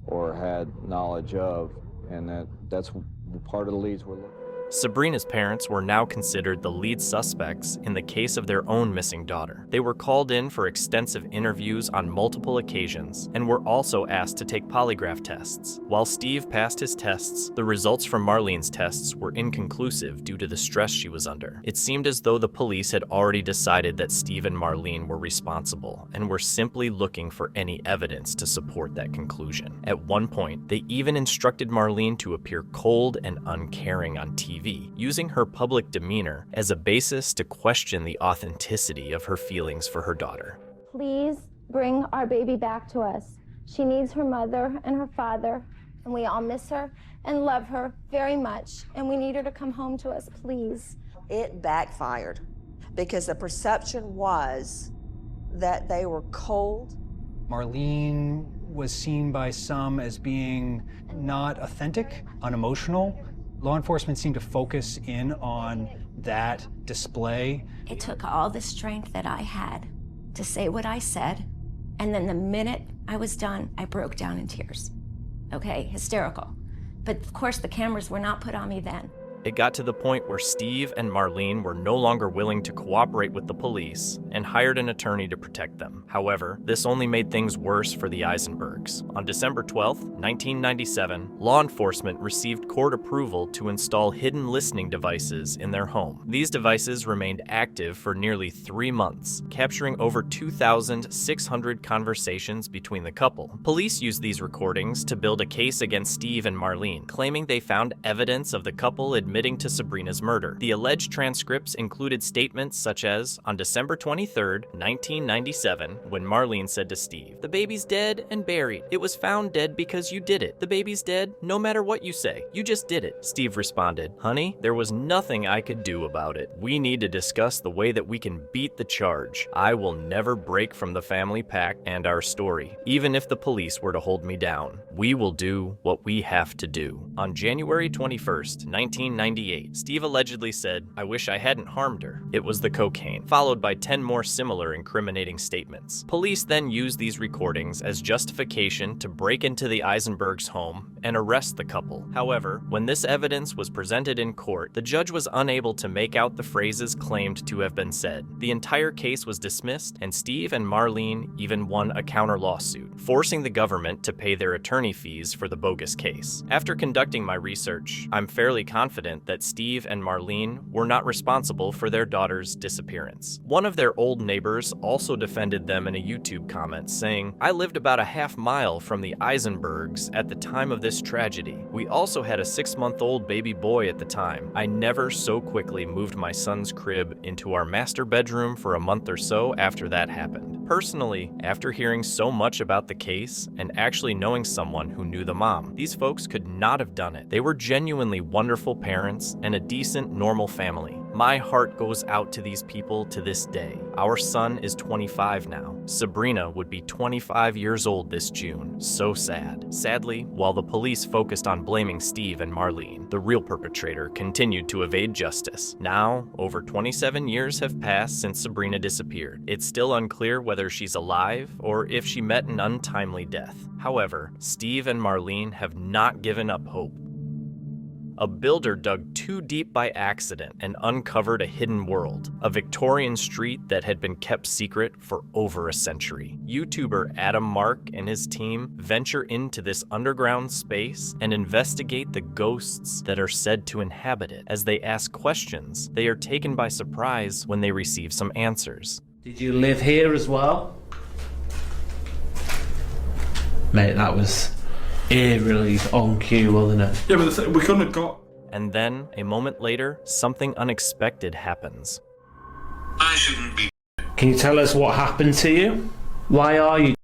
or had knowledge of, and that's part of the leads we're looking for. Sabrina's parents were now considered the lead suspects in the case of their own missing daughter. They were called in for extensive interviews on multiple occasions and were also asked to take polygraph tests. While Steve passed his tests, the results from Marlene's tests were inconclusive due to the stress she was under. It seemed as though the police had already decided that Steve and Marlene were responsible and were simply looking for any evidence to support that conclusion. At one point, they even instructed Marlene to appear cold and uncaring on TV, using her public demeanor as a basis to question the authenticity of her feelings for her daughter. Please bring our baby back to us. She needs her mother and her father, and we all miss her and love her very much, and we need her to come home to us, please. It backfired because the perception was that they were cold. Marlene was seen by some as being not authentic, unemotional. Law enforcement seemed to focus in on that display. It took all the strength that I had to say what I said, and then the minute I was done, I broke down in tears. Okay, hysterical. But of course the cameras were not put on me then. It got to the point where Steve and Marlene were no longer willing to cooperate with the police and hired an attorney to protect them. However, this only made things worse for the Eisenbergs. On December 12, 1997, law enforcement received court approval to install hidden listening devices in their home. These devices remained active for nearly 3 months, capturing over 2,600 conversations between the couple. Police used these recordings to build a case against Steve and Marlene, claiming they found evidence of the couple admitting to Sabrina's murder. The alleged transcripts included statements such as, on December 23, 1997, when Marlene said to Steve, "The baby's dead and buried. It was found dead because you did it. The baby's dead no matter what you say. You just did it." Steve responded, "Honey, there was nothing I could do about it. We need to discuss the way that we can beat the charge. I will never break from the family pact and our story, even if the police were to hold me down. We will do what we have to do." On January 21st, 1998, Steve allegedly said, "I wish I hadn't harmed her. It was the cocaine," followed by 10 more similar incriminating statements. Police then used these recordings as justification to break into the Eisenbergs' home and arrest the couple. However, when this evidence was presented in court, the judge was unable to make out the phrases claimed to have been said. The entire case was dismissed, and Steve and Marlene even won a counter lawsuit, forcing the government to pay their attorney fees for the bogus case. After conducting my research, I'm fairly confident that Steve and Marlene were not responsible for their daughter's disappearance. One of their old neighbors also defended them in a YouTube comment, saying, "I lived about a half-mile from the Eisenbergs at the time of this tragedy. We also had a 6-month-old baby boy at the time. I never so quickly moved my son's crib into our master bedroom for a month or so after that happened." Personally, after hearing so much about the case and actually knowing someone who knew the mom, these folks could not have done it. They were genuinely wonderful parents and a decent, normal family. My heart goes out to these people to this day. Our son is 25 now. Sabrina would be 25 years old this June. So sad. Sadly, while the police focused on blaming Steve and Marlene, the real perpetrator continued to evade justice. Now, over 27 years have passed since Sabrina disappeared. It's still unclear whether she's alive or if she met an untimely death. However, Steve and Marlene have not given up hope. A builder dug too deep by accident and uncovered a hidden world, a Victorian street that had been kept secret for over a century. YouTuber Adam Mark and his team venture into this underground space and investigate the ghosts that are said to inhabit it. As they ask questions, they are taken by surprise when they receive some answers. Did you live here as well? Mate, that was eerily on cue, wasn't it? Yeah, but we couldn't have got... And then, a moment later, something unexpected happens. I shouldn't be... Can you tell us what happened to you? Why are you...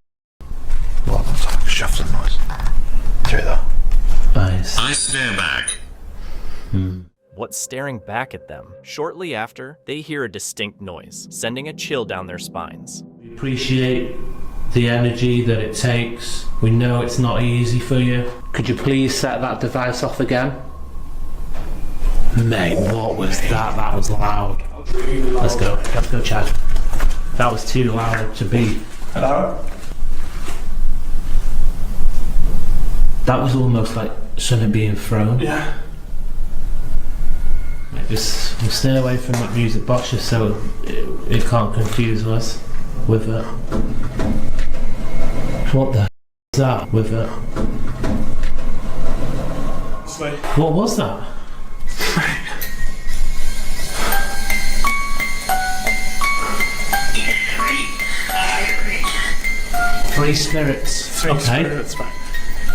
Well, that's like a shuffling noise. Through there. Nice. I stare back. What's staring back at them? Shortly after, they hear a distinct noise, sending a chill down their spines. We appreciate the energy that it takes. We know it's not easy for you. Could you please set that device off again? Mate, what was that? That was loud. Let's go, Chad. That was too loud to beat. Hello? That was almost like something being thrown. Yeah. Mate, just we'll stay away from that music box just so it can't confuse us with it. What the is that with it? What was that? Three spirits. Three spirits,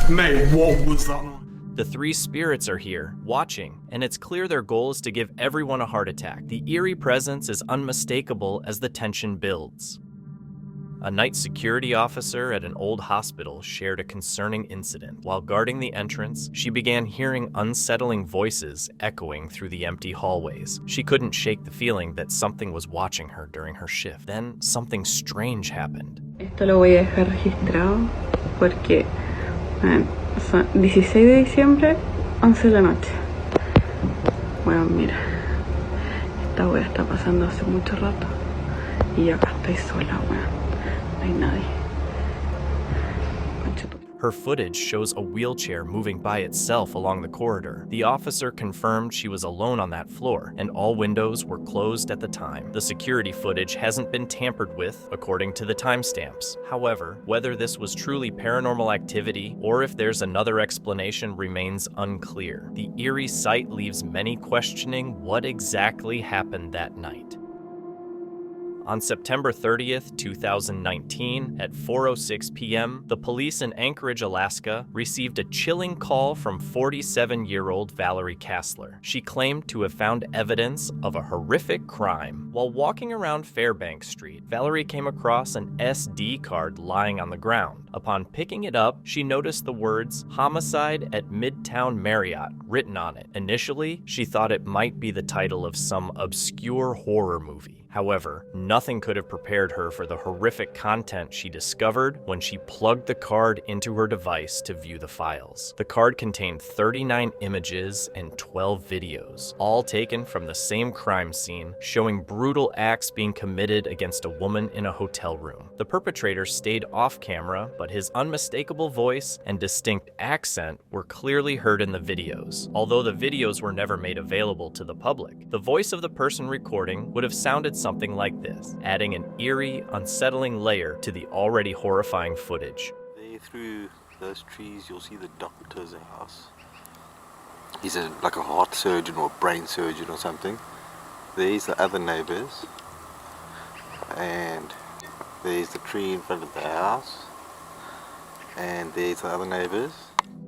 mate, what was that noise? The three spirits are here, watching, and it's clear their goal is to give everyone a heart attack. The eerie presence is unmistakable as the tension builds. A night security officer at an old hospital shared a concerning incident. While guarding the entrance, she began hearing unsettling voices echoing through the empty hallways. She couldn't shake the feeling that something was watching her during her shift. Then something strange happened. Esto lo voy a dejar registrado porque son 16 de diciembre, 11 de la noche. Bueno, mira, esta wea está pasando hace mucho rato y yo acá estoy sola, weón. No hay nadie. Her footage shows a wheelchair moving by itself along the corridor. The officer confirmed she was alone on that floor, and all windows were closed at the time. The security footage hasn't been tampered with, according to the timestamps. However, whether this was truly paranormal activity, or if there's another explanation remains unclear. The eerie sight leaves many questioning what exactly happened that night. On September 30th, 2019, at 4:06 p.m., the police in Anchorage, Alaska, received a chilling call from 47-year-old Valerie Kassler. She claimed to have found evidence of a horrific crime. While walking around Fairbanks Street, Valerie came across an SD card lying on the ground. Upon picking it up, she noticed the words "Homicide at Midtown Marriott" written on it. Initially, she thought it might be the title of some obscure horror movie. However, nothing could have prepared her for the horrific content she discovered when she plugged the card into her device to view the files. The card contained 39 images and 12 videos, all taken from the same crime scene, showing brutal acts being committed against a woman in a hotel room. The perpetrator stayed off camera, but his unmistakable voice and distinct accent were clearly heard in the videos. Although the videos were never made available to the public, the voice of the person recording would have sounded something like this, adding an eerie, unsettling layer to the already horrifying footage. There through those trees you'll see the doctor's house. He's like a heart surgeon or a brain surgeon or something. There's the other neighbors. And there's the tree in front of the house. And there's the other neighbors.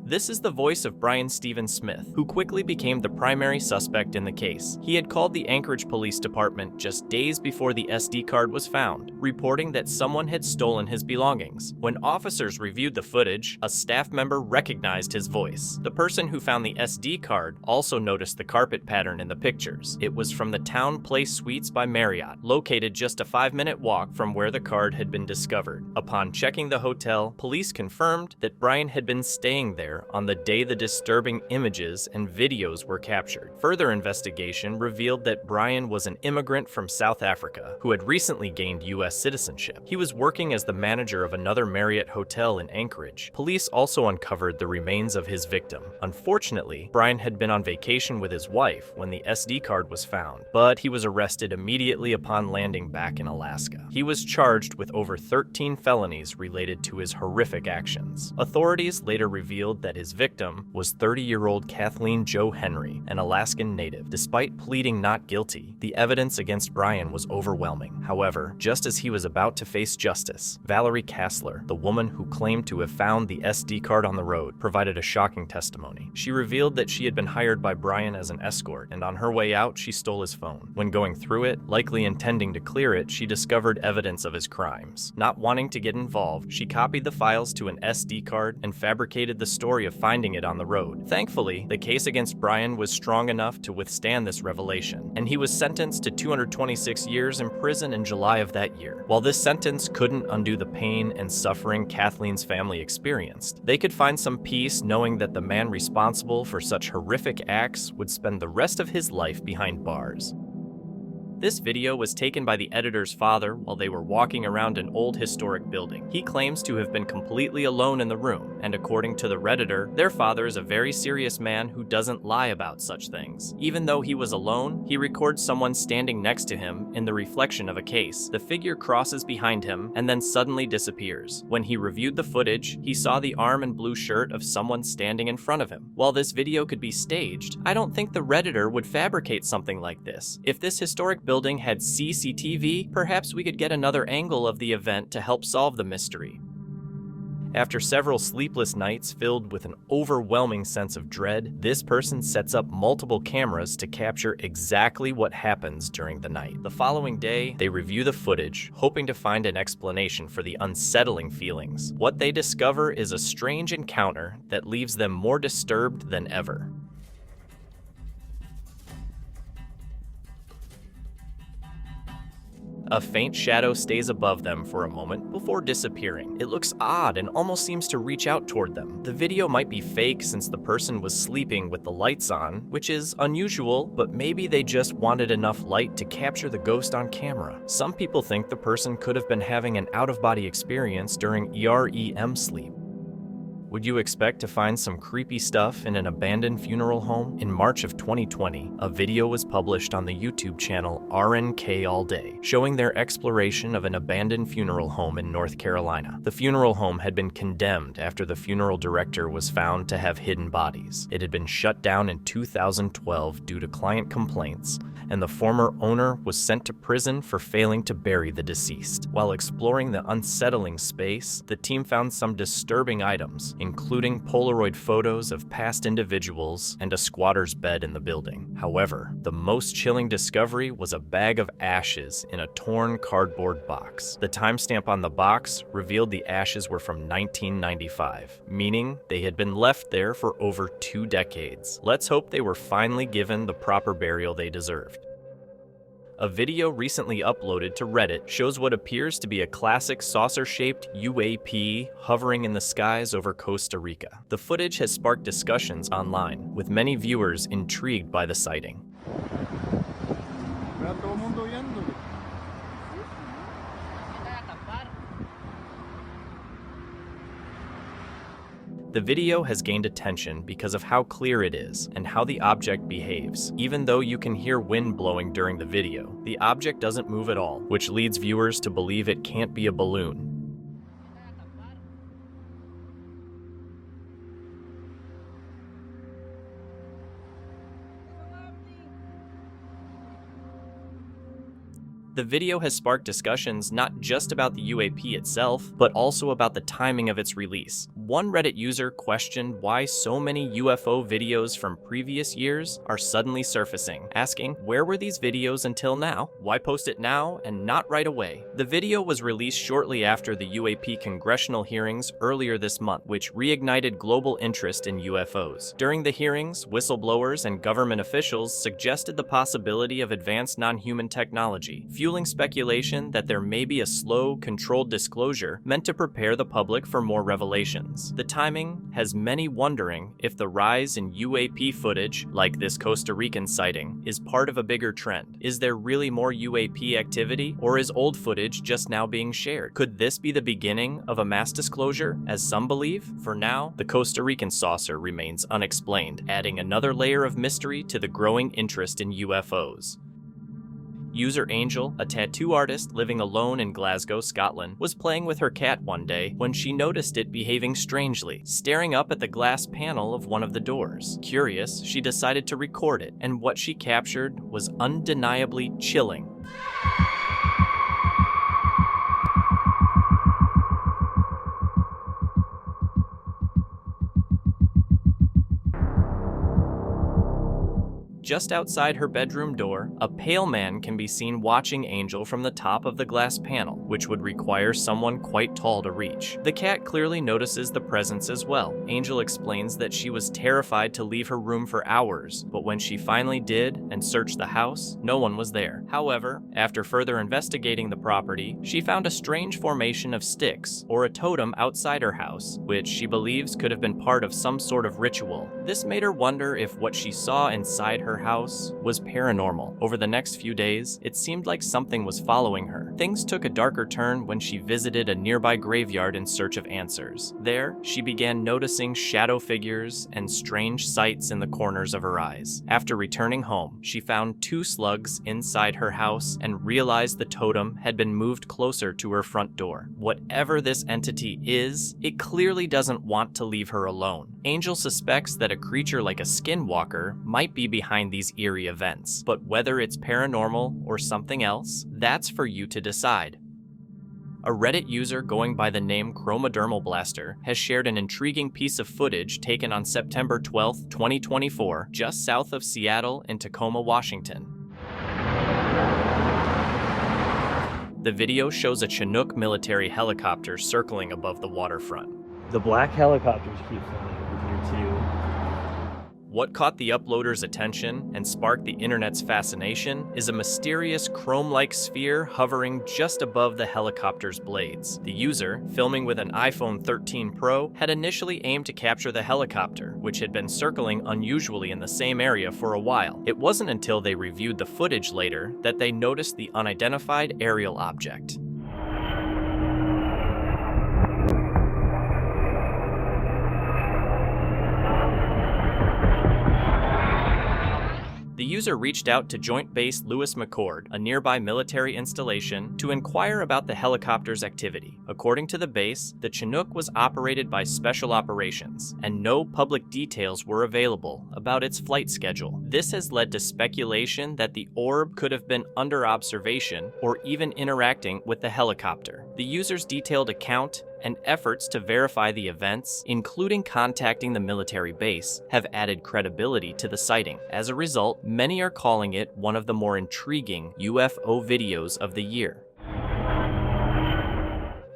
This is the voice of Brian Stephen Smith, who quickly became the primary suspect in the case. He had called the Anchorage Police Department just days before the SD card was found, reporting that someone had stolen his belongings. When officers reviewed the footage, a staff member recognized his voice. The person who found the SD card also noticed the carpet pattern in the pictures. It was from the Town Place Suites by Marriott, located just a 5-minute walk from where the card had been discovered. Upon checking the hotel, police confirmed that Brian had been staying there together on the day the disturbing images and videos were captured. Further investigation revealed that Brian was an immigrant from South Africa who had recently gained U.S. citizenship. He was working as the manager of another Marriott hotel in Anchorage. Police also uncovered the remains of his victim. Unfortunately, Brian had been on vacation with his wife when the SD card was found, but he was arrested immediately upon landing back in Alaska. He was charged with over 13 felonies related to his horrific actions. Authorities later revealed that his victim was 30-year-old Kathleen Jo Henry, an Alaskan native. Despite pleading not guilty, the evidence against Brian was overwhelming. However, just as he was about to face justice, Valerie Kassler, the woman who claimed to have found the SD card on the road, provided a shocking testimony. She revealed that she had been hired by Brian as an escort, and on her way out, she stole his phone. When going through it, likely intending to clear it, she discovered evidence of his crimes. Not wanting to get involved, she copied the files to an SD card and fabricated the story of finding it on the road. Thankfully, the case against Brian was strong enough to withstand this revelation, and he was sentenced to 226 years in prison in July of that year. While this sentence couldn't undo the pain and suffering Kathleen's family experienced, they could find some peace knowing that the man responsible for such horrific acts would spend the rest of his life behind bars. This video was taken by the editor's father while they were walking around an old historic building. He claims to have been completely alone in the room, and according to the Redditor, their father is a very serious man who doesn't lie about such things. Even though he was alone, he records someone standing next to him in the reflection of a case. The figure crosses behind him and then suddenly disappears. When he reviewed the footage, he saw the arm and blue shirt of someone standing in front of him. While this video could be staged, I don't think the Redditor would fabricate something like this. If this historic building had CCTV, perhaps we could get another angle of the event to help solve the mystery. After several sleepless nights filled with an overwhelming sense of dread, this person sets up multiple cameras to capture exactly what happens during the night. The following day, they review the footage, hoping to find an explanation for the unsettling feelings. What they discover is a strange encounter that leaves them more disturbed than ever. A faint shadow stays above them for a moment before disappearing. It looks odd and almost seems to reach out toward them. The video might be fake since the person was sleeping with the lights on, which is unusual, but maybe they just wanted enough light to capture the ghost on camera. Some people think the person could have been having an out-of-body experience during REM sleep. Would you expect to find some creepy stuff in an abandoned funeral home? In March of 2020, a video was published on the YouTube channel RNK All Day, showing their exploration of an abandoned funeral home in North Carolina. The funeral home had been condemned after the funeral director was found to have hidden bodies. It had been shut down in 2012 due to client complaints, and the former owner was sent to prison for failing to bury the deceased. While exploring the unsettling space, the team found some disturbing items, including Polaroid photos of past individuals and a squatter's bed in the building. However, the most chilling discovery was a bag of ashes in a torn cardboard box. The timestamp on the box revealed the ashes were from 1995, meaning they had been left there for over 2 decades. Let's hope they were finally given the proper burial they deserved. A video recently uploaded to Reddit shows what appears to be a classic saucer-shaped UAP hovering in the skies over Costa Rica. The footage has sparked discussions online, with many viewers intrigued by the sighting. The video has gained attention because of how clear it is and how the object behaves. Even though you can hear wind blowing during the video, the object doesn't move at all, which leads viewers to believe it can't be a balloon. The video has sparked discussions not just about the UAP itself, but also about the timing of its release. One Reddit user questioned why so many UFO videos from previous years are suddenly surfacing, asking, where were these videos until now? Why post it now and not right away? The video was released shortly after the UAP congressional hearings earlier this month, which reignited global interest in UFOs. During the hearings, whistleblowers and government officials suggested the possibility of advanced non-human technology, fueling fueling speculation that there may be a slow, controlled disclosure meant to prepare the public for more revelations. The timing has many wondering if the rise in UAP footage, like this Costa Rican sighting, is part of a bigger trend. Is there really more UAP activity, or is old footage just now being shared? Could this be the beginning of a mass disclosure, as some believe? For now, the Costa Rican saucer remains unexplained, adding another layer of mystery to the growing interest in UFOs. User Angel, a tattoo artist living alone in Glasgow, Scotland, was playing with her cat one day when she noticed it behaving strangely, staring up at the glass panel of one of the doors. Curious, she decided to record it, and what she captured was undeniably chilling. Just outside her bedroom door, a pale man can be seen watching Angel from the top of the glass panel, which would require someone quite tall to reach. The cat clearly notices the presence as well. Angel explains that she was terrified to leave her room for hours, but when she finally did and searched the house, no one was there. However, after further investigating the property, she found a strange formation of sticks, or a totem outside her house, which she believes could have been part of some sort of ritual. This made her wonder if what she saw inside her house was paranormal. Over the next few days, it seemed like something was following her. Things took a darker turn when she visited a nearby graveyard in search of answers. There, she began noticing shadow figures and strange sights in the corners of her eyes. After returning home, she found 2 slugs inside her house and realized the totem had been moved closer to her front door. Whatever this entity is, it clearly doesn't want to leave her alone. Angel suspects that a creature like a skinwalker might be behind these eerie events, but whether it's paranormal or something else, that's for you to decide. A Reddit user going by the name Chromodermal Blaster has shared an intriguing piece of footage taken on September 12, 2024, just south of Seattle in Tacoma, Washington. The video shows a Chinook military helicopter circling above the waterfront. The black helicopters keep flying over here too. What caught the uploader's attention and sparked the internet's fascination is a mysterious chrome-like sphere hovering just above the helicopter's blades. The user, filming with an iPhone 13 Pro, had initially aimed to capture the helicopter, which had been circling unusually in the same area for a while. It wasn't until they reviewed the footage later that they noticed the unidentified aerial object. The user reached out to Joint Base Lewis McChord, a nearby military installation, to inquire about the helicopter's activity. According to the base, the Chinook was operated by Special Operations, and no public details were available about its flight schedule. This has led to speculation that the orb could have been under observation or even interacting with the helicopter. The user's detailed account and efforts to verify the events, including contacting the military base, have added credibility to the sighting. As a result, many are calling it one of the more intriguing UFO videos of the year.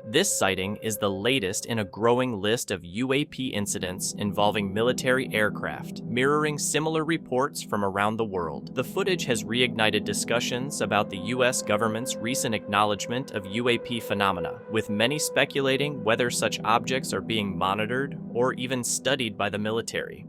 This sighting is the latest in a growing list of UAP incidents involving military aircraft, mirroring similar reports from around the world. The footage has reignited discussions about the US government's recent acknowledgement of UAP phenomena, with many speculating whether such objects are being monitored or even studied by the military.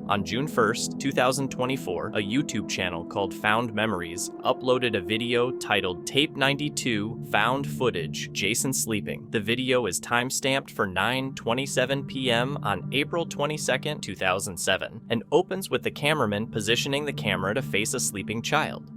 On June 1st, 2024, a YouTube channel called Found Memories uploaded a video titled Tape 92 Found Footage, Jason Sleeping. The video is timestamped for 9:27 p.m. on April 22nd, 2007, and opens with the cameraman positioning the camera to face a sleeping child.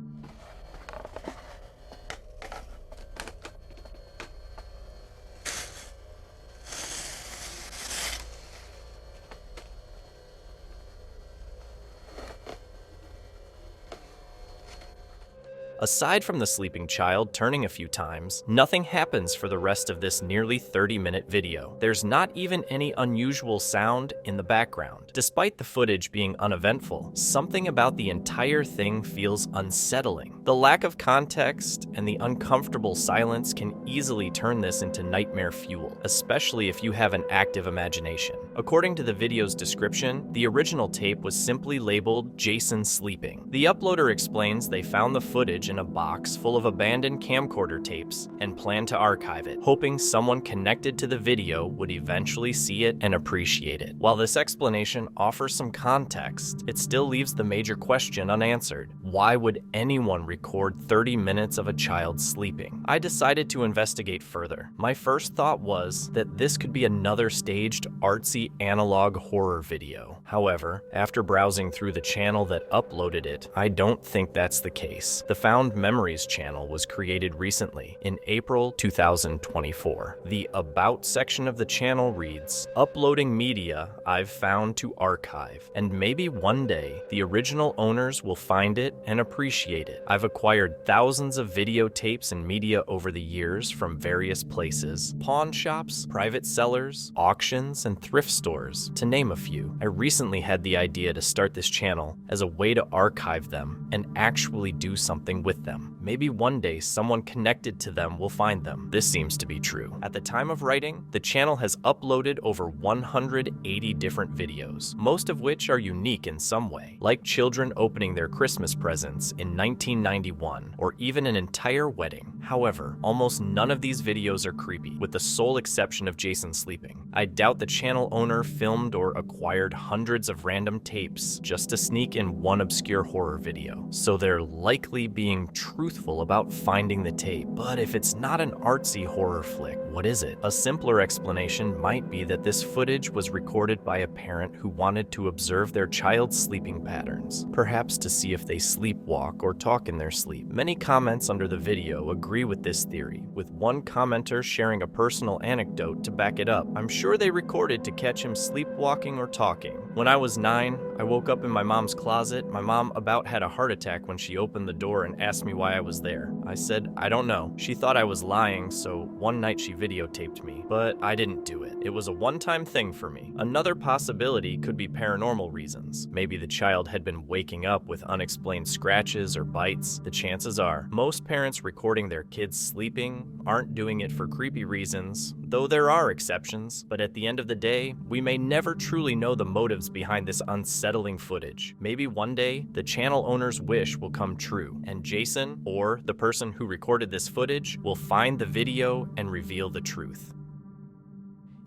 Aside from the sleeping child turning a few times, nothing happens for the rest of this nearly 30-minute video. There's not even any unusual sound in the background. Despite the footage being uneventful, something about the entire thing feels unsettling. The lack of context and the uncomfortable silence can easily turn this into nightmare fuel, especially if you have an active imagination. According to the video's description, the original tape was simply labeled Jason Sleeping. The uploader explains they found the footage footage in a box full of abandoned camcorder tapes and planned to archive it, hoping someone connected to the video would eventually see it and appreciate it. While this explanation offers some context, it still leaves the major question unanswered. Why would anyone record 30 minutes of a child sleeping? I decided to investigate further. My first thought was that this could be another staged, artsy analog horror video. However, after browsing through the channel that uploaded it, I don't think that's the case. The Found Memories channel was created recently, in April 2024. The About section of the channel reads, "Uploading media I've found to archive, and maybe one day the original owners will find it and appreciate it. I've acquired thousands of videotapes and media over the years from various places, pawn shops, private sellers, auctions, and thrift stores, to name a few. I recently had the idea to start this channel as a way to archive them and actually do something with them. Maybe one day someone connected to them will find them." This seems to be true. At the time of writing, the channel has uploaded over 180 different videos, most of which are unique in some way, like children opening their Christmas presents in 1991, or even an entire wedding. However, almost none of these videos are creepy, with the sole exception of Jason sleeping. I doubt the channel owner filmed or acquired hundreds of random tapes just to sneak in one obscure horror video, so they're likely being truthful about finding the tape. But if it's not an artsy horror flick, what is it? A simpler explanation might be that this footage was recorded by a parent who wanted to observe their child's sleeping patterns, perhaps to see if they sleepwalk or talk in their sleep. Many comments under the video agree with this theory, with one commenter sharing a personal anecdote to back it up. "I'm sure they recorded to catch him sleepwalking or talking. When I was 9, I woke up in my mom's closet. My mom about had a heart attack when she opened the door and asked me why I was there. I said, I don't know. She thought I was lying, so one night she videotaped me, but I didn't do it. It was a one-time thing for me." Another possibility could be paranormal reasons. Maybe the child had been waking up with unexplained scratches or bites. The chances are, most parents recording their kids sleeping aren't doing it for creepy reasons, though there are exceptions. But at the end of the day, we may never truly know the motives behind this unsettling footage. Maybe one day, the channel owner's wish will come true, and Jason, or the person who recorded this footage, will find the video and reveal the truth.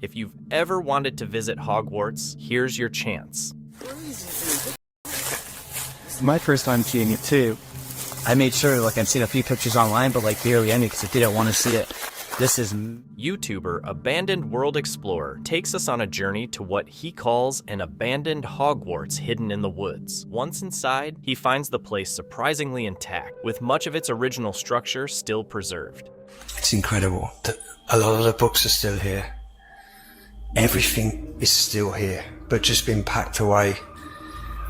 If you've ever wanted to visit Hogwarts, here's your chance. It's my first time seeing it too. I made sure, like, I've seen a few pictures online, but like barely any because I didn't want to see it. This is... YouTuber Abandoned World Explorer takes us on a journey to what he calls an abandoned Hogwarts hidden in the woods. Once inside, he finds the place surprisingly intact, with much of its original structure still preserved. It's incredible that a lot of the books are still here. Everything is still here, but just been packed away.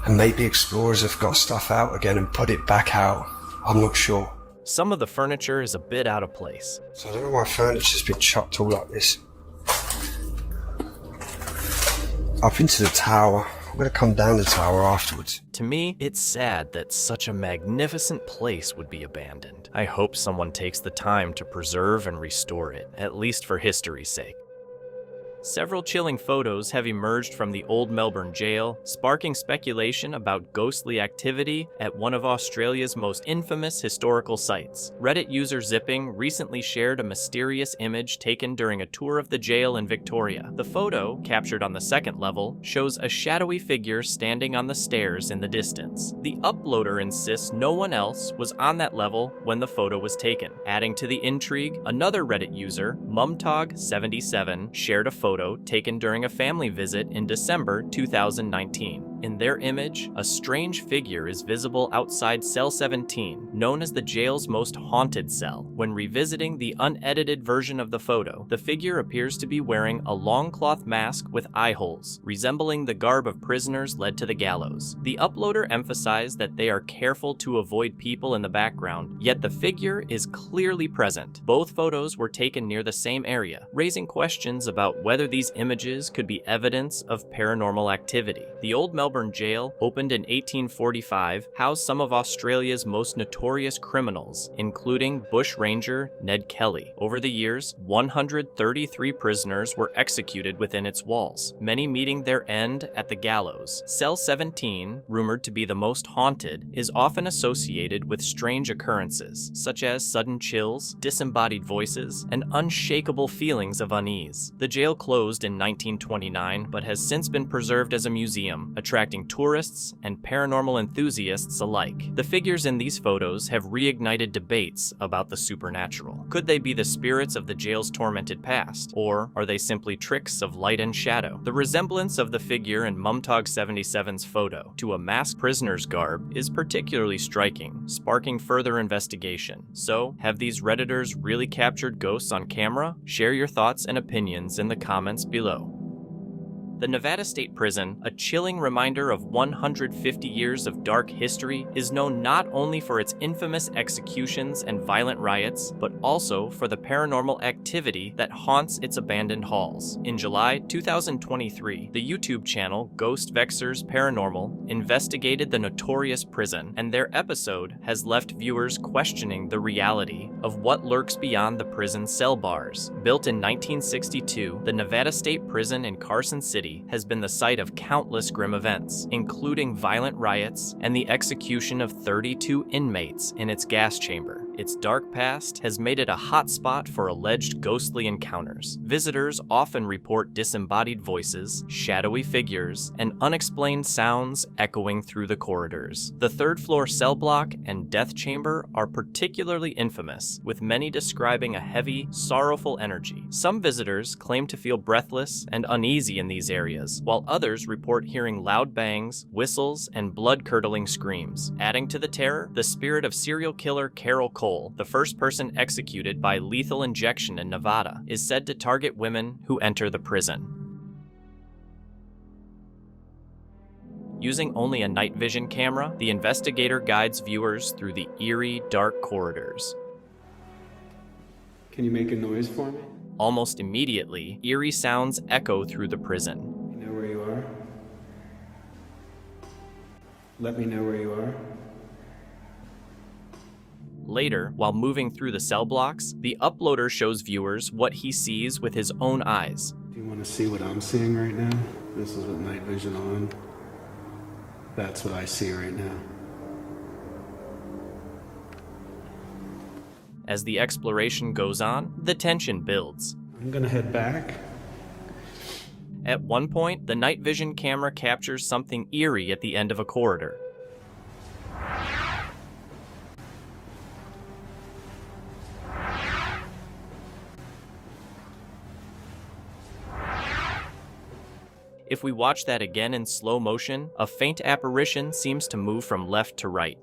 And maybe explorers have got stuff out again and put it back out. I'm not sure. Some of the furniture is a bit out of place. So I don't know why furniture's been chucked all like this. I've been to the tower. I'm gonna come down the tower afterwards. To me, it's sad that such a magnificent place would be abandoned. I hope someone takes the time to preserve and restore it, at least for history's sake. Several chilling photos have emerged from the old Melbourne jail, sparking speculation about ghostly activity at one of Australia's most infamous historical sites. Reddit user Zipping recently shared a mysterious image taken during a tour of the jail in Victoria. The photo, captured on the second level, shows a shadowy figure standing on the stairs in the distance. The uploader insists no one else was on that level when the photo was taken. Adding to the intrigue, another Reddit user, Mumtog77, shared a photo taken during a family visit in December 2019. In their image, a strange figure is visible outside cell 17, known as the jail's most haunted cell. When revisiting the unedited version of the photo, the figure appears to be wearing a long cloth mask with eye holes, resembling the garb of prisoners led to the gallows. The uploader emphasized that they are careful to avoid people in the background, yet the figure is clearly present. Both photos were taken near the same area, raising questions about whether these images could be evidence of paranormal activity. The old Melbourne Melbourne Jail, opened in 1845, housed some of Australia's most notorious criminals, including bushranger Ned Kelly. Over the years, 133 prisoners were executed within its walls, many meeting their end at the gallows. Cell 17, rumored to be the most haunted, is often associated with strange occurrences, such as sudden chills, disembodied voices, and unshakable feelings of unease. The jail closed in 1929, but has since been preserved as a museum, attracting tourists and paranormal enthusiasts alike. The figures in these photos have reignited debates about the supernatural. Could they be the spirits of the jail's tormented past, or are they simply tricks of light and shadow? The resemblance of the figure in Mumtog 77's photo to a masked prisoner's garb is particularly striking, sparking further investigation. So, have these Redditors really captured ghosts on camera? Share your thoughts and opinions in the comments below. The Nevada State Prison, a chilling reminder of 150 years of dark history, is known not only for its infamous executions and violent riots, but also for the paranormal activity that haunts its abandoned halls. In July 2023, the YouTube channel Ghost Vexers Paranormal investigated the notorious prison, and their episode has left viewers questioning the reality of what lurks beyond the prison cell bars. Built in 1962, the Nevada State Prison in Carson City has been the site of countless grim events, including violent riots and the execution of 32 inmates in its gas chamber. Its dark past has made it a hotspot for alleged ghostly encounters. Visitors often report disembodied voices, shadowy figures, and unexplained sounds echoing through the corridors. The third-floor cell block and death chamber are particularly infamous, with many describing a heavy, sorrowful energy. Some visitors claim to feel breathless and uneasy in these areas, while others report hearing loud bangs, whistles, and blood-curdling screams. Adding to the terror, the spirit of serial killer Carol Cole, the first person executed by lethal injection in Nevada, is said to target women who enter the prison. Using only a night vision camera, the investigator guides viewers through the eerie, dark corridors. Can you make a noise for me? Almost immediately, eerie sounds echo through the prison. You know where you are? Let me know where you are. Later, while moving through the cell blocks, the uploader shows viewers what he sees with his own eyes. Do you want to see what I'm seeing right now? This is with night vision on. That's what I see right now. As the exploration goes on, the tension builds. I'm gonna head back. At one point, the night vision camera captures something eerie at the end of a corridor. If we watch that again in slow motion, a faint apparition seems to move from left to right.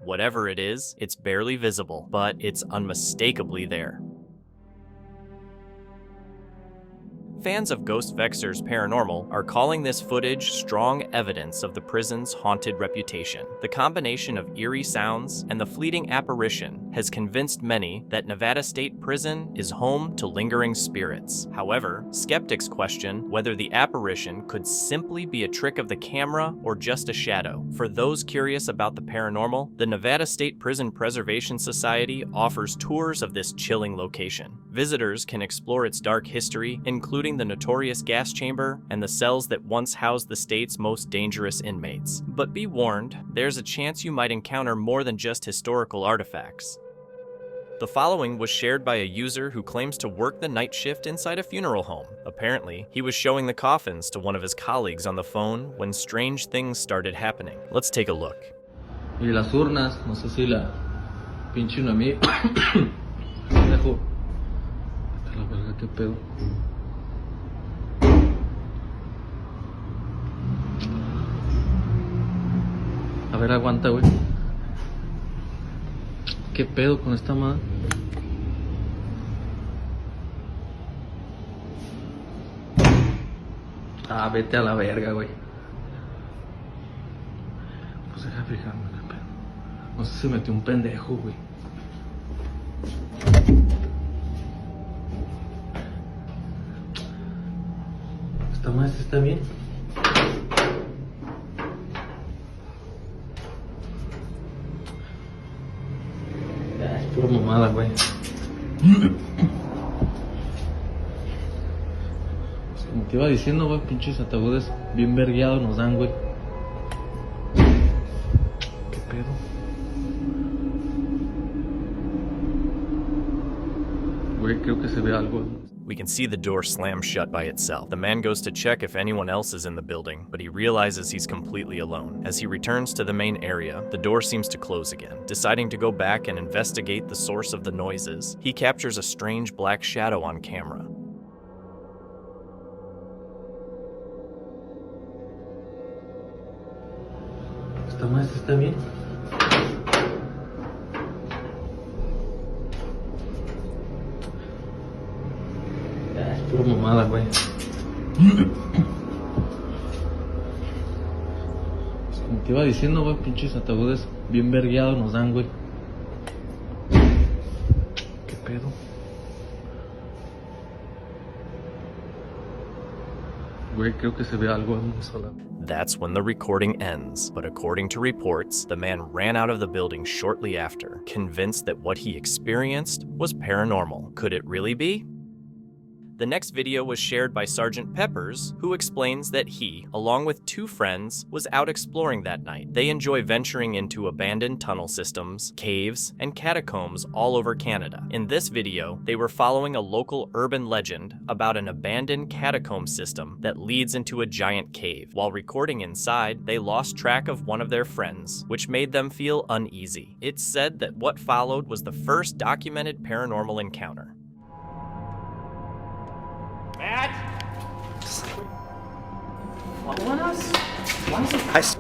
Whatever it is, it's barely visible, but it's unmistakably there. Fans of Ghost Vexers Paranormal are calling this footage strong evidence of the prison's haunted reputation. The combination of eerie sounds and the fleeting apparition has convinced many that Nevada State Prison is home to lingering spirits. However, skeptics question whether the apparition could simply be a trick of the camera or just a shadow. For those curious about the paranormal, the Nevada State Prison Preservation Society offers tours of this chilling location. Visitors can explore its dark history, including the notorious gas chamber and the cells that once housed the state's most dangerous inmates. But be warned, there's a chance you might encounter more than just historical artifacts. The following was shared by a user who claims to work the night shift inside a funeral home. Apparently, he was showing the coffins to one of his colleagues on the phone when strange things started happening. Let's take a look. Y las urnas, no sé si la pinche una mí. Dejo. La verga, qué pedo. A ver, aguanta, güey. ¿Qué pedo con esta madre? Ah, vete a la verga, güey. Pues deja fijarme, qué pedo. No sé si metió un pendejo, güey. ¿Esta maestra está bien? Ya, es pura mamada, güey. Como te iba diciendo, güey, pinches ataúdes bien vergueados nos dan, güey. ¿Qué pedo? Güey, creo que se ve algo. We can see the door slam shut by itself. The man goes to check if anyone else is in the building, but he realizes he's completely alone. As he returns to the main area, the door seems to close again. Deciding to go back and investigate the source of the noises, he captures a strange black shadow on camera. ¿Esta maestra está bien? Ya, es pura mamada, güey. Como te iba diciendo, güey, pinches ataúdes bien vergueados nos dan, güey. ¿Qué pedo? Güey, creo que se ve algo sola. That's when the recording ends, but according to reports, the man ran out of the building shortly after, convinced that what he experienced was paranormal. Could it really be? The next video was shared by Sergeant Peppers, who explains that he, along with 2 friends, was out exploring that night. They enjoy venturing into abandoned tunnel systems, caves, and catacombs all over Canada. In this video, they were following a local urban legend about an abandoned catacomb system that leads into a giant cave. While recording inside, they lost track of one of their friends, which made them feel uneasy. It's said that what followed was the first documented paranormal encounter. Matt? Following us? Why is it?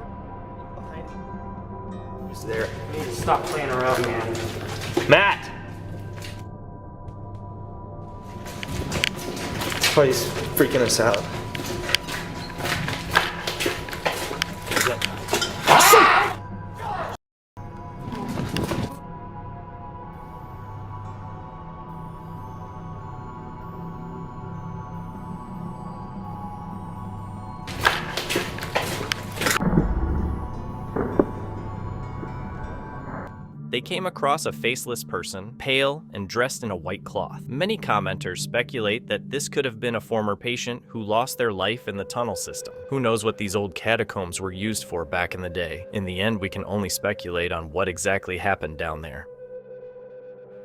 He's there. You need to stop playing around, man. Matt! Oh, he's freaking us out. They came across a faceless person, pale and dressed in a white cloth. Many commenters speculate that this could have been a former patient who lost their life in the tunnel system. Who knows what these old catacombs were used for back in the day? In the end, we can only speculate on what exactly happened down there.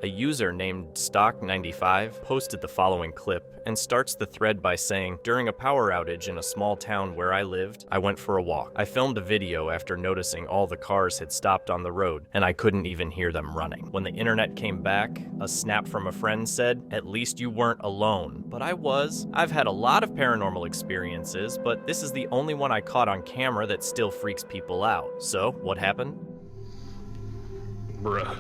A user named Stock95 posted the following clip and starts the thread by saying, "During a power outage in a small town where I lived, I went for a walk. I filmed a video after noticing all the cars had stopped on the road and I couldn't even hear them running. When the internet came back, a snap from a friend said, 'At least you weren't alone.' But I was. I've had a lot of paranormal experiences, but this is the only one I caught on camera that still freaks people out. So, what happened?" Bruh.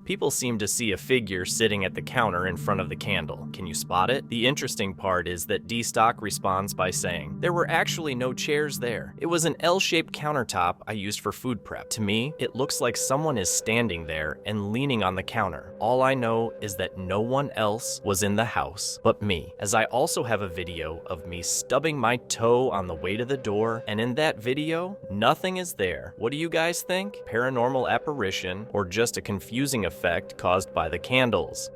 People seem to see a figure sitting at the counter in front of the candle. Can you spot it? The interesting part is that D-Stock responds by saying, "There were actually no chairs there. It was an L-shaped countertop I used for food prep. To me, it looks like someone is standing there and leaning on the counter. All I know is that no one else was in the house but me." As I also have a video of me stubbing my toe on the way to the door, and in that video, nothing is there. What do you guys think? Paranormal apparition or just a confusing effect caused by the candles?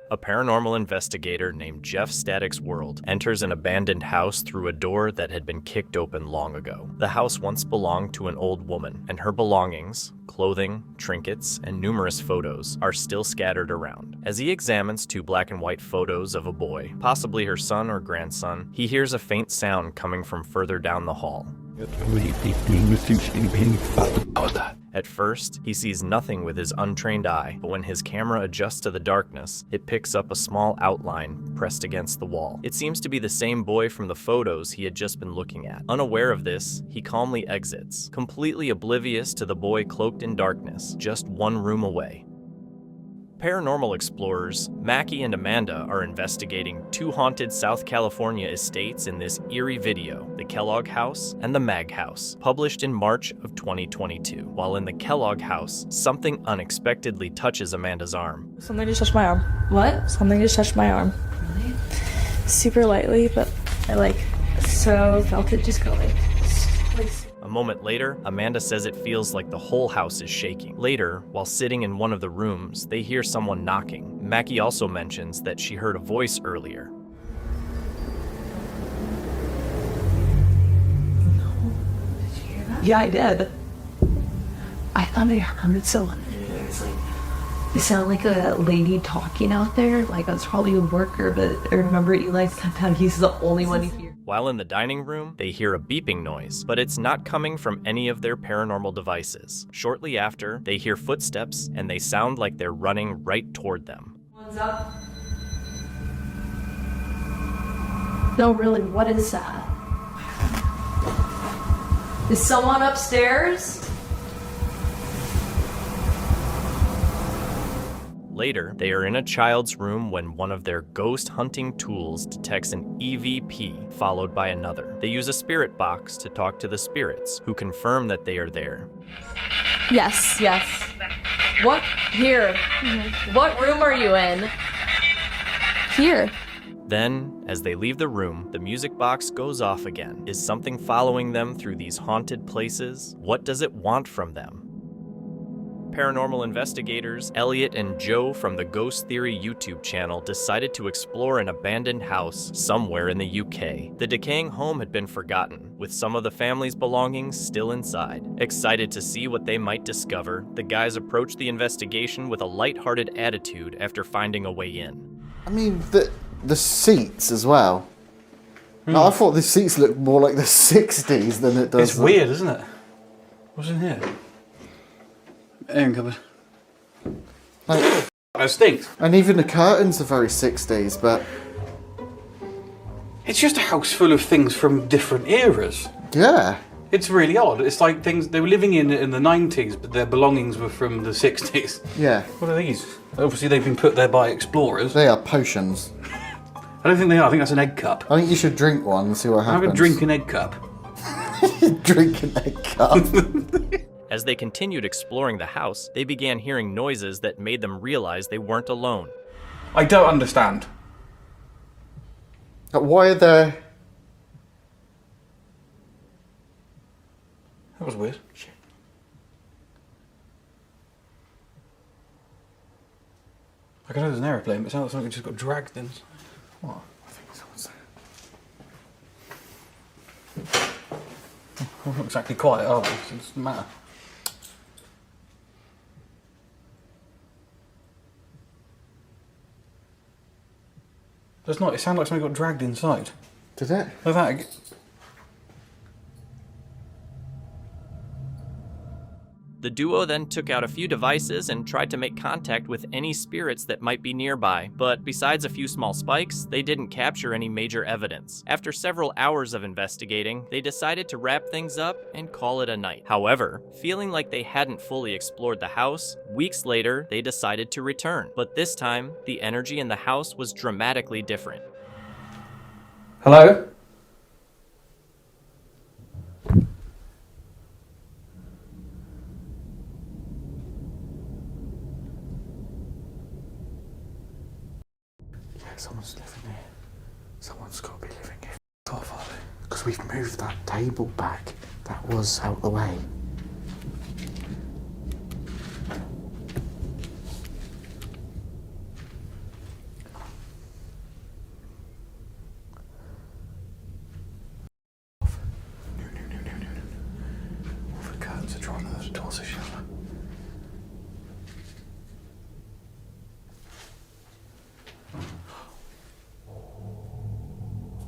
A paranormal investigator named Jeff Static's World enters an abandoned house through a door that had been kicked open long ago. The house once belonged to an old woman, and her belongings, clothing, trinkets, and numerous photos are still scattered around. As he examines 2 black and white photos of a boy, possibly her son or grandson, he hears a faint sound coming from further down the hall. At first, he sees nothing with his untrained eye, but when his camera adjusts to the darkness, it picks up a small outline pressed against the wall. It seems to be the same boy from the photos he had just been looking at. Unaware of this, he calmly exits, completely oblivious to the boy cloaked in darkness, just 1 room away. Paranormal explorers Mackie and Amanda are investigating 2 haunted South California estates in this eerie video, the Kellogg House and the Mag House, published in March of 2022. While in the Kellogg House, something unexpectedly touches Amanda's arm. Something just touched my arm. What? Something just touched my arm. Really? Super lightly, but I felt it just go like A moment later, Amanda says it feels like the whole house is shaking. Later, while sitting in one of the rooms, they hear someone knocking. Mackie also mentions that she heard a voice earlier. Yeah, I did. I thought I heard someone. It sounded like a lady talking out there. Like I was probably a worker, but I remember Eli said he's the only one who hears. While in the dining room, they hear a beeping noise, but it's not coming from any of their paranormal devices. Shortly after, they hear footsteps, and they sound like they're running right toward them. One's up. No, really, what is that? Is someone upstairs? Later, they are in a child's room when one of their ghost hunting tools detects an EVP, followed by another. They use a spirit box to talk to the spirits, who confirm that they are there. Yes. What? Here. What room are you in? Here. Then, as they leave the room, the music box goes off again. Is something following them through these haunted places? What does it want from them? Paranormal investigators Elliot and Joe from the Ghost Theory YouTube channel decided to explore an abandoned house somewhere in the UK. The decaying home had been forgotten, with some of the family's belongings still inside. Excited to see what they might discover, the guys approached the investigation with a lighthearted attitude after finding a way in. I mean, the seats as well. No, I thought the seats looked more like the 60s than it does. It's weird, isn't it? What's in here? Airing cupboard. Like, it stinks. And even the curtains are very 60s, but... It's just a house full of things from different eras. Yeah. It's really odd. It's like things they were living in the 90s, but their belongings were from the 60s. Yeah. What are these? Obviously they've been put there by explorers. They are potions. I don't think they are. I think that's an egg cup. I think you should drink one and see what happens. Have a drink an egg cup. Drink an egg cup. As they continued exploring the house, they began hearing noises that made them realize they weren't alone. I don't understand. Why are there... That was weird. Shit. I can know there's an aeroplane, but it sounds like something just got dragged in. What? I think someone's there. We're not exactly quiet, are we? It doesn't matter. There's not. It sounded like something got dragged inside. Did it? Like that. The duo then took out a few devices and tried to make contact with any spirits that might be nearby, but besides a few small spikes, they didn't capture any major evidence. After several hours of investigating, they decided to wrap things up and call it a night. However, feeling like they hadn't fully explored the house, weeks later, they decided to return. But this time, the energy in the house was dramatically different. Hello? Someone's living here. Someone's got to be living here. Because we've moved that table back. That was out the way. No. All the curtains are drawn and the doors are shut.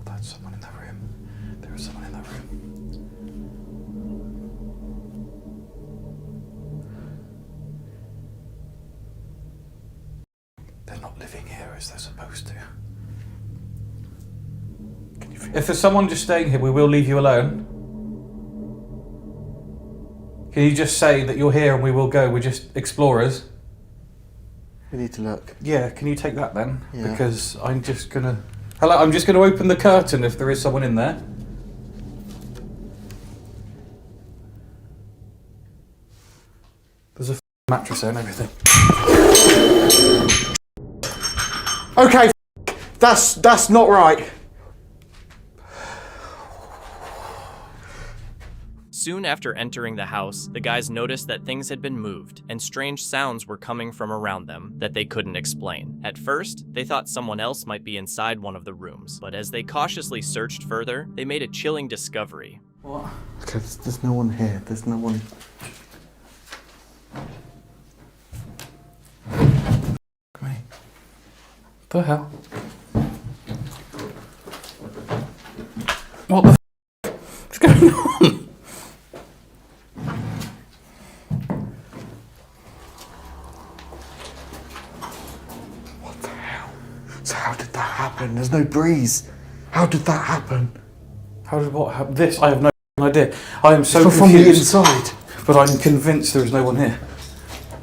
That's someone in that room. There is someone in that room. They're not living here as they're supposed to. Can you feel If there's someone just staying here, we will leave you alone. Can you just say that you're here and we will go? We're just explorers. We need to look. Yeah, can you take that then? Yeah. Because I'm just gonna... Hello, I'm just gonna open the curtain if there is someone in there. There's a mattress there and everything. Okay, that's not right. Soon after entering the house, the guys noticed that things had been moved, and strange sounds were coming from around them that they couldn't explain. At first, they thought someone else might be inside one of the rooms, but as they cautiously searched further, they made a chilling discovery. What? Okay, there's no one here. There's no one. Me. The hell? What the f***? What's going on? What the hell? So how did that happen? There's no breeze. How did that happen? How did what happen? This? I have no idea. I am so confused. From the inside. But I'm convinced there is no one here.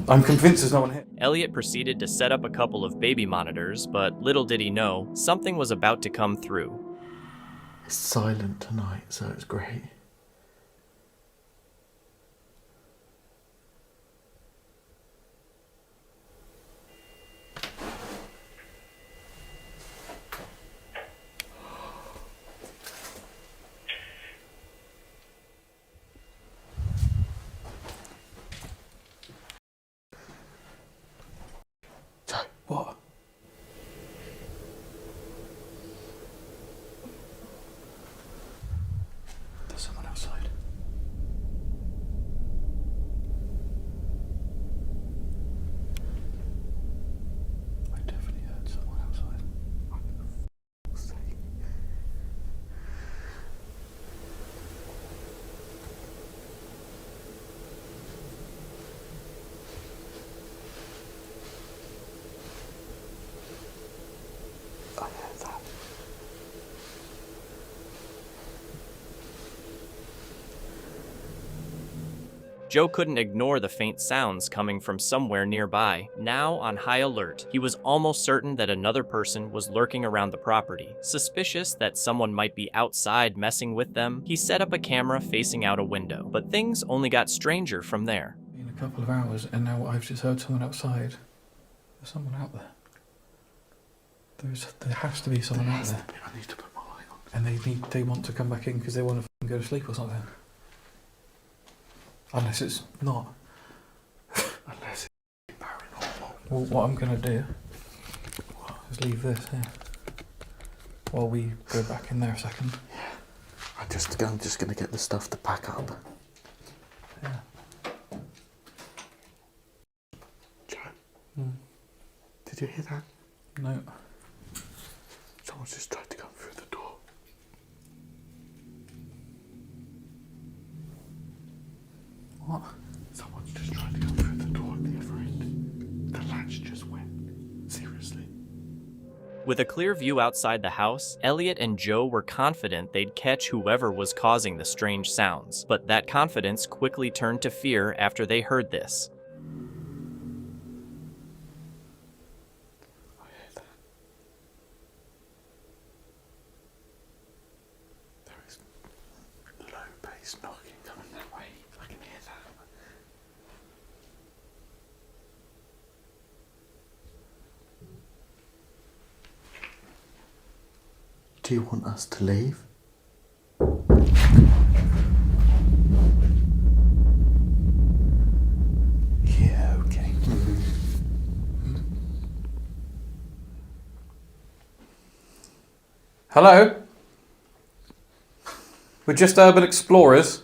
I'm convinced there's no one here. Elliot proceeded to set up a couple of baby monitors, but little did he know, something was about to come through. It's silent tonight, so it's great. What? There's someone outside. I definitely heard someone outside. Joe couldn't ignore the faint sounds coming from somewhere nearby. Now on high alert, he was almost certain that another person was lurking around the property. Suspicious that someone might be outside messing with them, he set up a camera facing out a window. But things only got stranger from there. In a couple of hours, and now I've just heard someone outside. There's someone out there. There has to be someone out there. I need to put my light on. And they want to come back in because they want to go to sleep or something. Unless it's not. Unless it's paranormal. Well, what I'm going to do is leave this here while we go back in there a second. Yeah. I'm just going to get the stuff to pack up. Yeah. Joe, Mm. did you hear that? No. Someone's just tried to come through the door. What? Someone's just tried to come through the door at the other end. The latch just went. Seriously. With a clear view outside the house, Elliot and Joe were confident they'd catch whoever was causing the strange sounds. But that confidence quickly turned to fear after they heard this. I heard that. There is low bass knocking coming that way. I can hear that. Do you want us to leave? Yeah, okay. Hello? We're just urban explorers.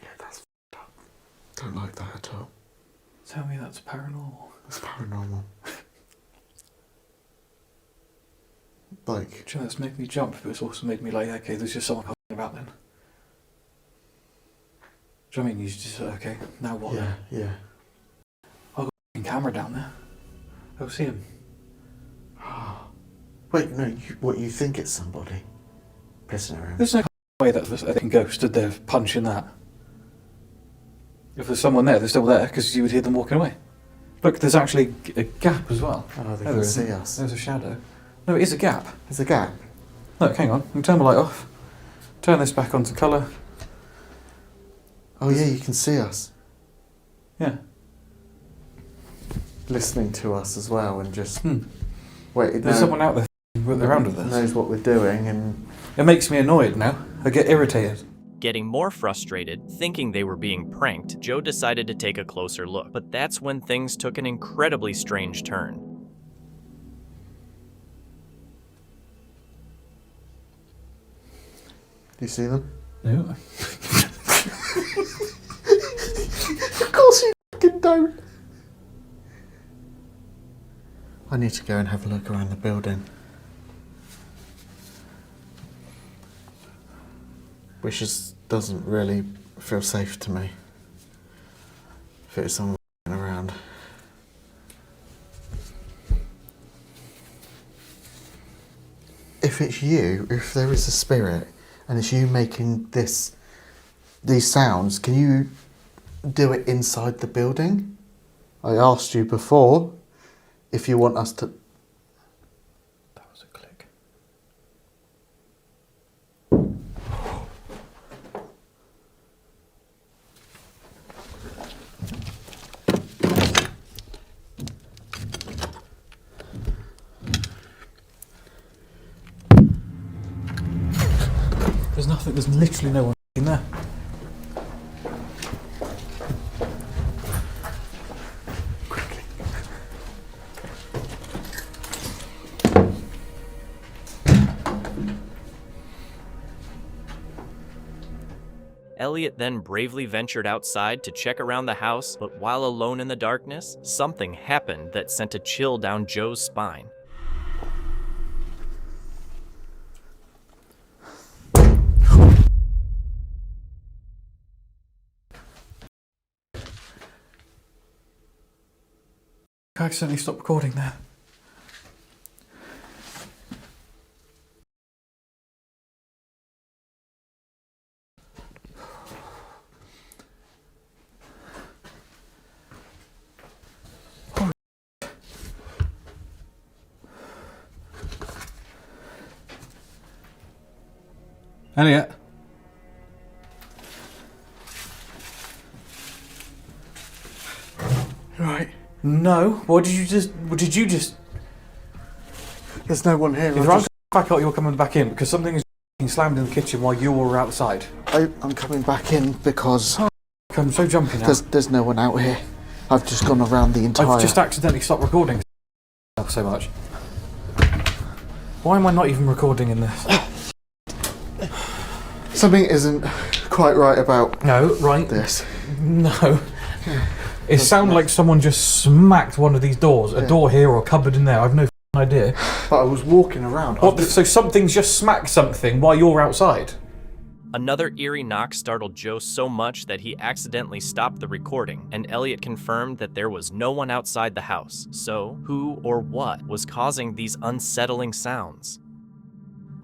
Yeah, that's f***ed up. Don't like that at all. Tell me that's paranormal. It's paranormal. Like, Do you know, that's made me jump, but it's also made me like, okay, there's just someone about then. Do you know what I mean? You just, okay, now what yeah, then? yeah. camera down there. I'll see him. Wait, no, you think it's somebody pissing around? There's no way that a fucking ghost stood there punching that. If there's someone there, they're still there, because you would hear them walking away. Look, there's actually a gap as well. Oh, they can see us. There's a shadow. No, it is a gap. There's a gap? Look, hang on. You can turn the light off. Turn this back onto colour. Oh yeah, you can see us. Yeah. Listening to us as well and just... Wait, There's someone out there around with us. Knows what we're doing and... It makes me annoyed now. I get irritated. Getting more frustrated, thinking they were being pranked, Joe decided to take a closer look. But that's when things took an incredibly strange turn. Do you see them? No. Of course you fucking don't. I need to go and have a look around the building. Which doesn't really feel safe to me. If it's someone around. If it's you, if there is a spirit, and it's you making these sounds, can you do it inside the building? I asked you before if you want us to... That was a click. There's nothing, there's literally no one in there. Elliot then bravely ventured outside to check around the house, but while alone in the darkness, something happened that sent a chill down Joe's spine. I accidentally stopped recording there. Elliot. Right. No. What did you just... There's no one here. Either I'm back out or you're coming back in, because something is slammed in the kitchen while you were outside. I'm coming back in because... I'm so jumpy now. There's no one out here. I've just gone around the entire... I've just accidentally stopped recording so much. Why am I not even recording in this? Something isn't quite right about this. No. It sounded like someone just smacked one of these doors. A door here or a cupboard in there. I've no idea. But I was walking around. So something's just smacked something while you're outside? Another eerie knock startled Joe so much that he accidentally stopped the recording, and Elliot confirmed that there was no one outside the house. So, who or what was causing these unsettling sounds?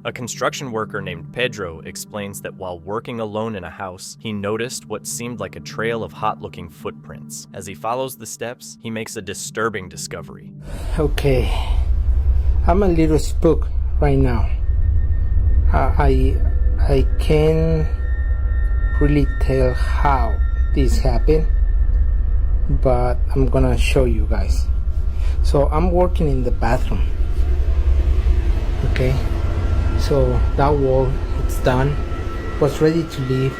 A construction worker named Pedro explains that while working alone in a house, he noticed what seemed like a trail of hot-looking footprints. As he follows the steps, he makes a disturbing discovery. Okay, I'm a little spooked right now. I can't really tell how this happened, but I'm gonna show you guys. So I'm working in the bathroom. Okay. So that wall, it's done. Was ready to leave.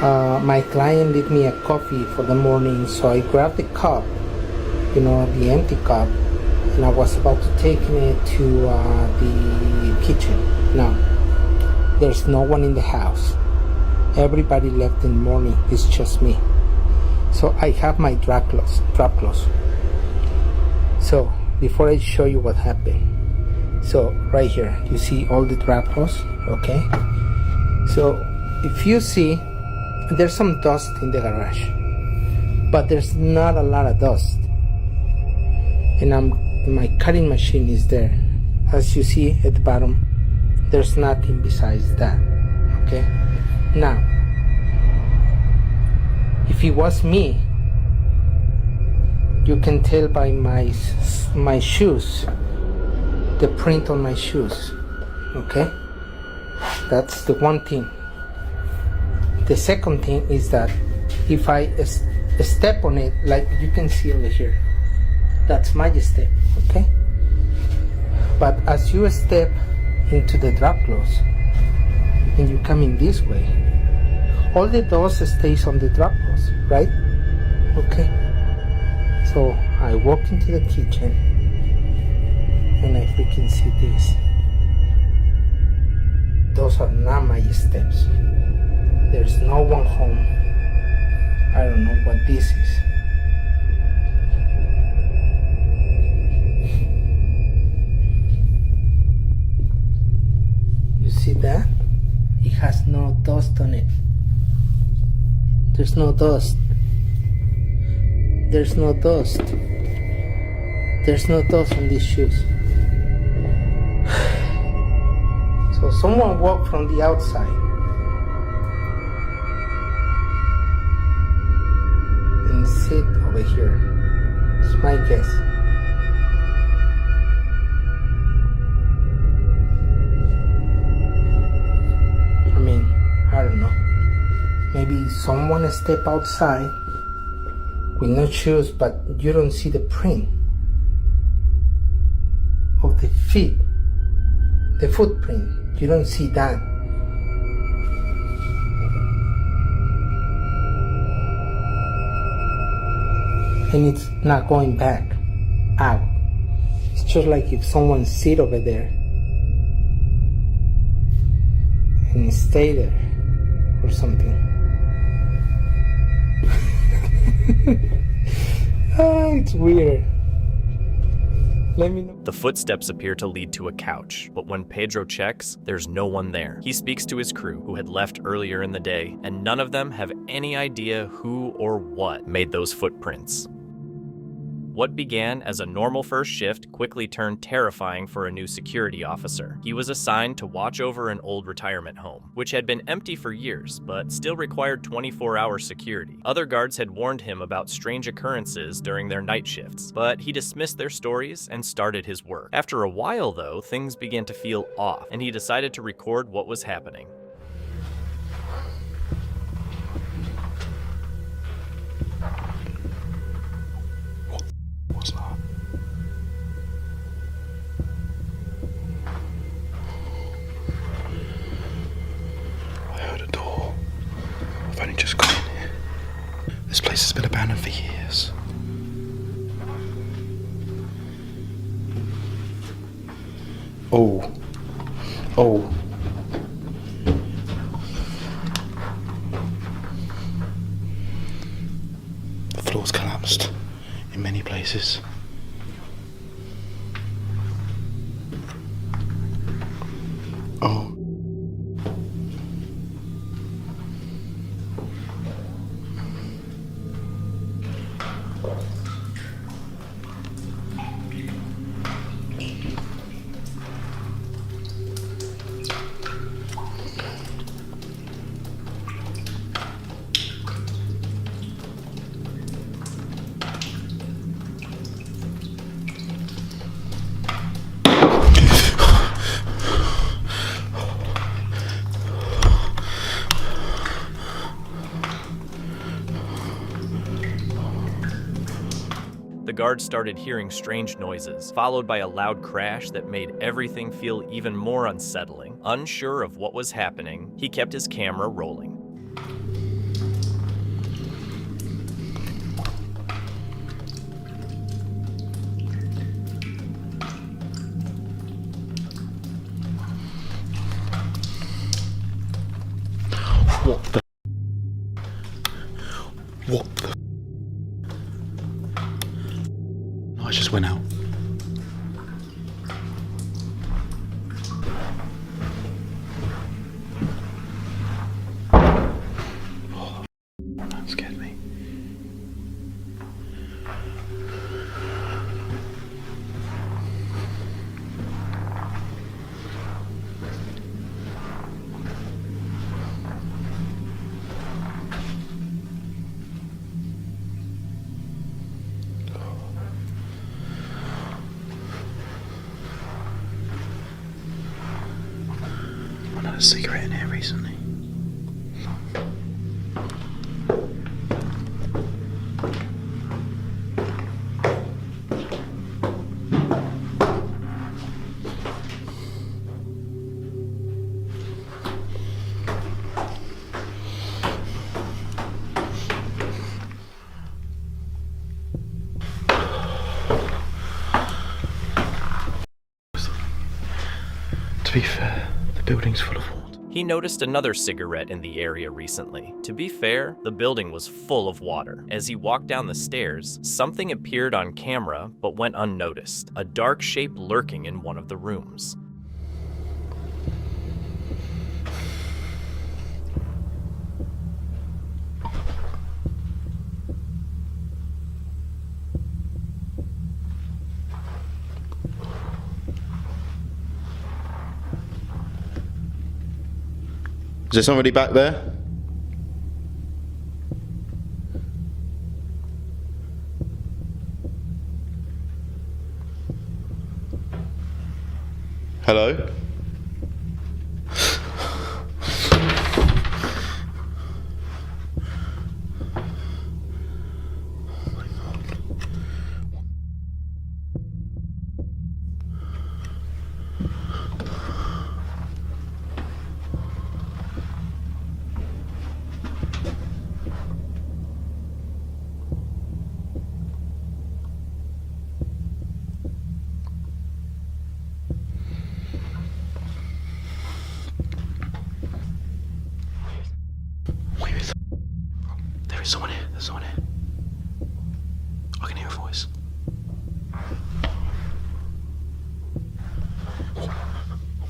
My client left me a coffee for the morning, so I grabbed the cup, the empty cup, and I was about to take it to the kitchen. Now, there's no one in the house. Everybody left in the morning. It's just me. So I have my trap close. So before I show you what happened. So right here, you see all the trap close, okay? So if you see, there's some dust in the garage, but there's not a lot of dust. and my cutting machine is there. As you see at the bottom, there's nothing besides that. Okay, now if it was me, you can tell by my shoes, the print on my shoes. Okay, that's the one thing. The second thing is that if I step on it, like you can see over here, that's my step. Okay, but as you step into the drop close and you come in this way, all the doors stays on the drop close, right? Okay, so I walk into the kitchen and I freaking see this. Those are not my steps. There's no one home. I don't know what this is. You see that? It has no dust on it. There's no dust. There's no dust. There's no dust on these shoes. So someone walked from the outside and sit over here. It's my guess. I mean, I don't know. Maybe someone step outside with no shoes, but you don't see the print of the feet, the footprint. You don't see that. And it's not going back out. It's just like if someone sit over there and stay there or something. It's weird. Let me know. The footsteps appear to lead to a couch, but when Pedro checks, there's no one there. He speaks to his crew, who had left earlier in the day, and none of them have any idea who or what made those footprints. What began as a normal first shift quickly turned terrifying for a new security officer. He was assigned to watch over an old retirement home, which had been empty for years, but still required 24-hour security. Other guards had warned him about strange occurrences during their night shifts, but he dismissed their stories and started his work. After a while, though, things began to feel off, and he decided to record what was happening. I've only just got in here. This place has been abandoned for years. Oh. Oh. The floor's collapsed in many places. Oh. The guards started hearing strange noises, followed by a loud crash that made everything feel even more unsettling. Unsure of what was happening, he kept his camera rolling. What the? What the? I just went out. Oh, that scared me. a cigarette in here recently. To be fair, the building's full of water. He noticed another cigarette in the area recently. To be fair, the building was full of water. As he walked down the stairs, something appeared on camera but went unnoticed. A dark shape lurking in one of the rooms. Is there somebody back there? Hello? There's someone here. There's someone here. I can hear a voice. Oh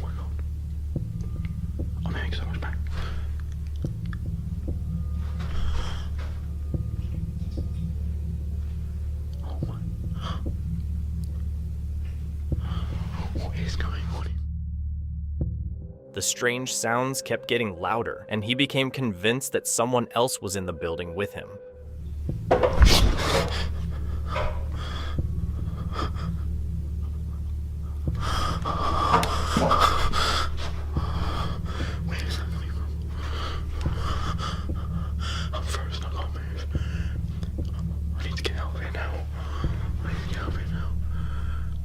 my god. I'm hearing so much back. Oh my. What is going on? The strange sounds kept getting louder, and he became convinced that someone else was in the building with him. I'm frozen, I can't move. I need to get out of here now. I need to get out of here now.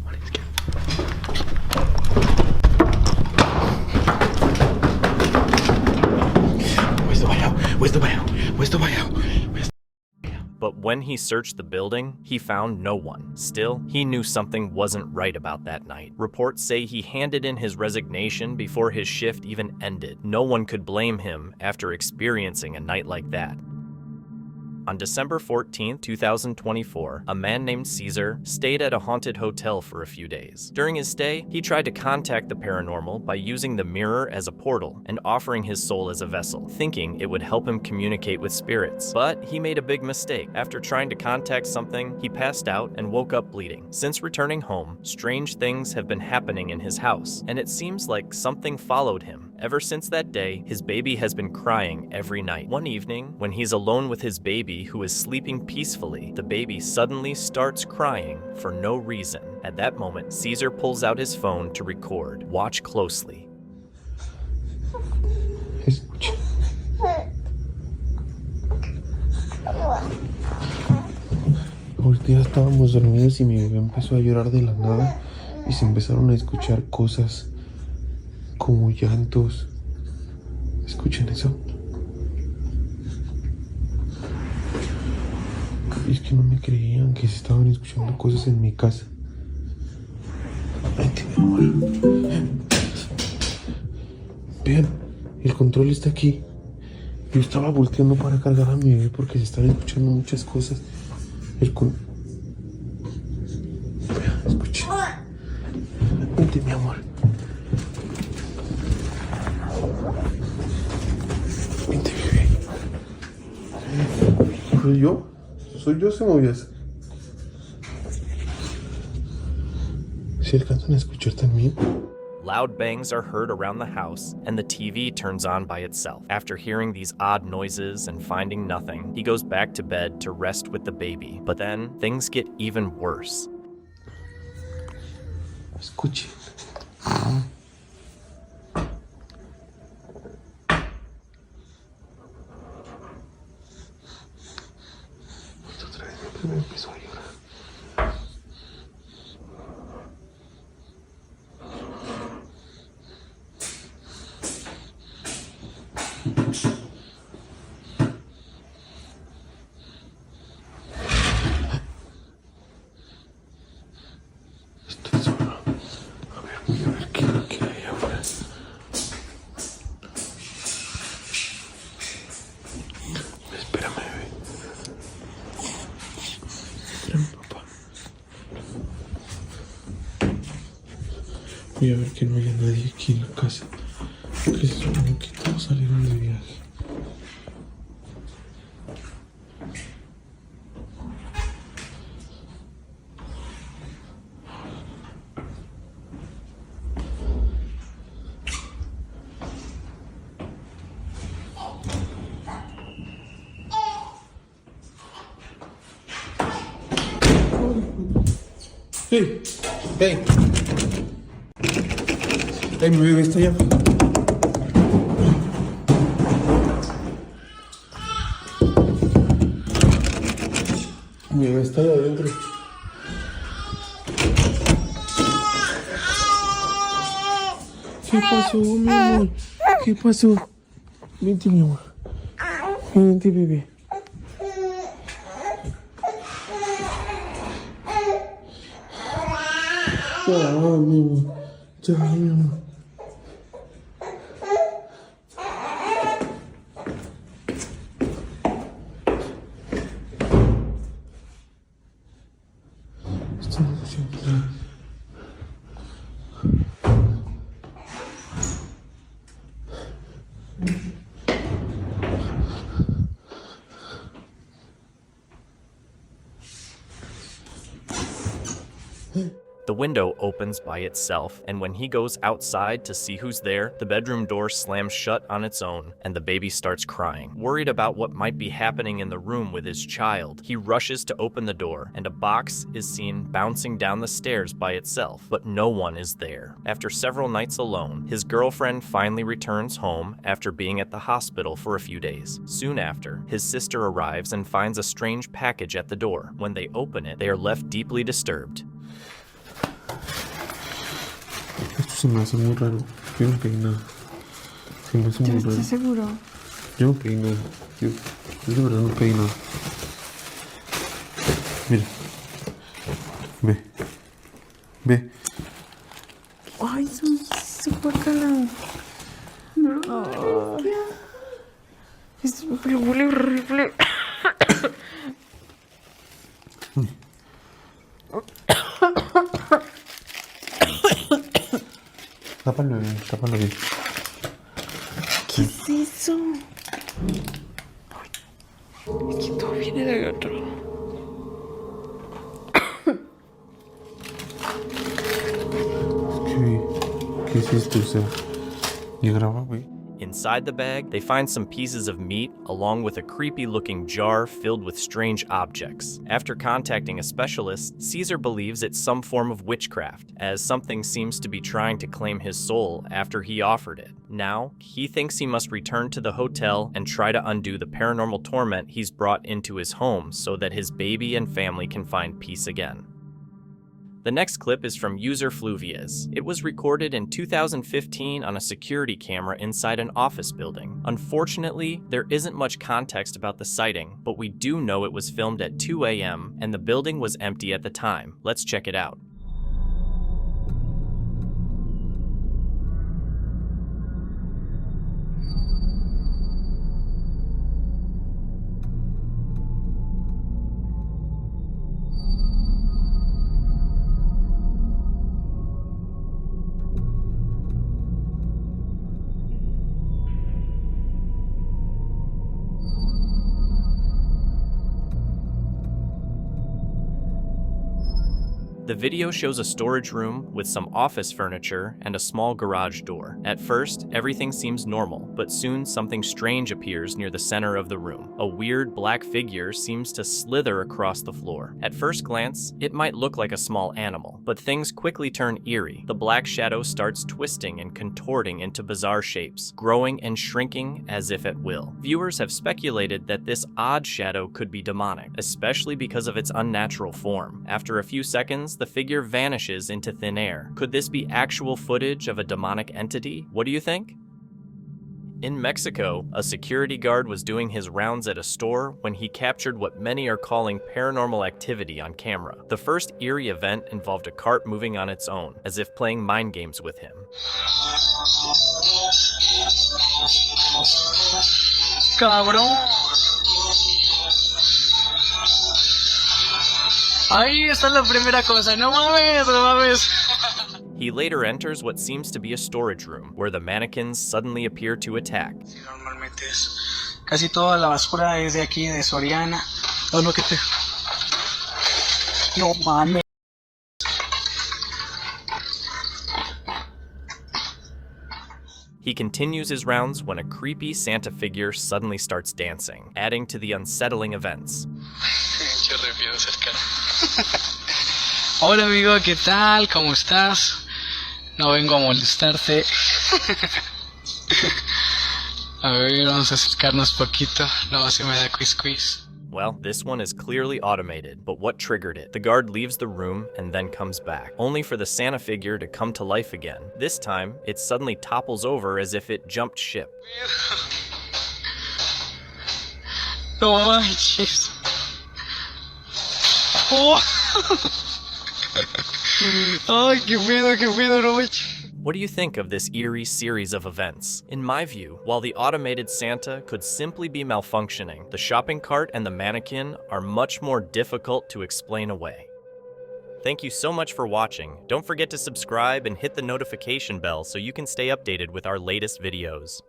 I need to get... Where's the way out? Where's the way out? Where's the way out? But when he searched the building, he found no one. Still, he knew something wasn't right about that night. Reports say he handed in his resignation before his shift even ended. No one could blame him after experiencing a night like that. On December 14, 2024, a man named Caesar stayed at a haunted hotel for a few days. During his stay, he tried to contact the paranormal by using the mirror as a portal and offering his soul as a vessel, thinking it would help him communicate with spirits. But he made a big mistake. After trying to contact something, he passed out and woke up bleeding. Since returning home, strange things have been happening in his house, and it seems like something followed him. Ever since that day, his baby has been crying every night. One evening, when he's alone with his baby who is sleeping peacefully, the baby suddenly starts crying for no reason. At that moment, Caesar pulls out his phone to record. Watch closely. Ahorita ya estábamos dormidos y mi bebé empezó a llorar de la nada y se empezaron a escuchar cosas como llantos. ¿Escuchan eso? Y es que no me creían que se estaban escuchando cosas en mi casa. Vente, mi amor. Vean, el control está aquí. Yo estaba volteando para cargar a mi bebé porque se están escuchando muchas cosas. Vean, escuchen. Vente, mi amor. Vente, bebé. ¿Soy yo? ¿Soy yo, se movió? ¿Se alcanzan a escuchar también? Loud bangs are heard around the house, and the TV turns on by itself. After hearing these odd noises and finding nothing, he goes back to bed to rest with the baby. But then, things get even worse. Escuche. Voy a ver que no haya nadie aquí en la casa. Que se supone que todos salieron de viaje. ¡Hey! ¡Hey! ¡Hey, mi bebé está allá! Mi bebé está allá adentro. ¿Qué pasó, mi amor? ¿Qué pasó? Vente, mi amor. Vente, bebé. Ya, mi amor. Ya, mi amor. Estamos haciendo nada. The window opens by itself, and when he goes outside to see who's there, the bedroom door slams shut on its own, and the baby starts crying. Worried about what might be happening in the room with his child, he rushes to open the door, and a box is seen bouncing down the stairs by itself, but no one is there. After several nights alone, his girlfriend finally returns home after being at the hospital for a few days. Soon after, his sister arrives and finds a strange package at the door. When they open it, they are left deeply disturbed. Esto se me hace muy raro. Yo no pedí nada. Se me hace muy raro. ¿Estás seguro? Yo no pedí nada. Yo de verdad no pedí nada. Mira. Ve. Ve. Ay, guácala. No. Huele horrible. Tápalo bien, tápalo bien. ¿Qué es eso? Ay, es que todo viene de otro. ¿Qué es esto? O sea, ya graba, güey. Inside the bag, they find some pieces of meat along with a creepy-looking jar filled with strange objects. After contacting a specialist, Caesar believes it's some form of witchcraft, as something seems to be trying to claim his soul after he offered it. Now, he thinks he must return to the hotel and try to undo the paranormal torment he's brought into his home so that his baby and family can find peace again. The next clip is from user Fluvius. It was recorded in 2015 on a security camera inside an office building. Unfortunately, there isn't much context about the sighting, but we do know it was filmed at 2 a.m. and the building was empty at the time. Let's check it out. The video shows a storage room with some office furniture and a small garage door. At first, everything seems normal, but soon something strange appears near the center of the room. A weird black figure seems to slither across the floor. At first glance, it might look like a small animal, but things quickly turn eerie. The black shadow starts twisting and contorting into bizarre shapes, growing and shrinking as if at will. Viewers have speculated that this odd shadow could be demonic, especially because of its unnatural form. After a few seconds, the figure vanishes into thin air. Could this be actual footage of a demonic entity? What do you think? In Mexico, a security guard was doing his rounds at a store when he captured what many are calling paranormal activity on camera. The first eerie event involved a cart moving on its own, as if playing mind games with him. Cabrón. Ahí está la primera cosa. No mames, no mames. He later enters what seems to be a storage room, where the mannequins suddenly appear to attack. Normalmente es casi toda la basura es de aquí, de Soriana. Oh, no, que te... No mames. He continues his rounds when a creepy Santa figure suddenly starts dancing, adding to the unsettling events. Hola amigo, ¿qué tal? ¿Cómo estás? No vengo a molestarte. A ver, vamos a acercarnos poquito. Luego se me da quiz. Well, this one is clearly automated, but what triggered it? The guard leaves the room and then comes back, only for the Santa figure to come to life again. This time, it suddenly topples over as if it jumped ship. No manches. Oh. Ay, qué pedo, no manches. What do you think of this eerie series of events? In my view, while the automated Santa could simply be malfunctioning, the shopping cart and the mannequin are much more difficult to explain away. Thank you so much for watching. Don't forget to subscribe and hit the notification bell so you can stay updated with our latest videos.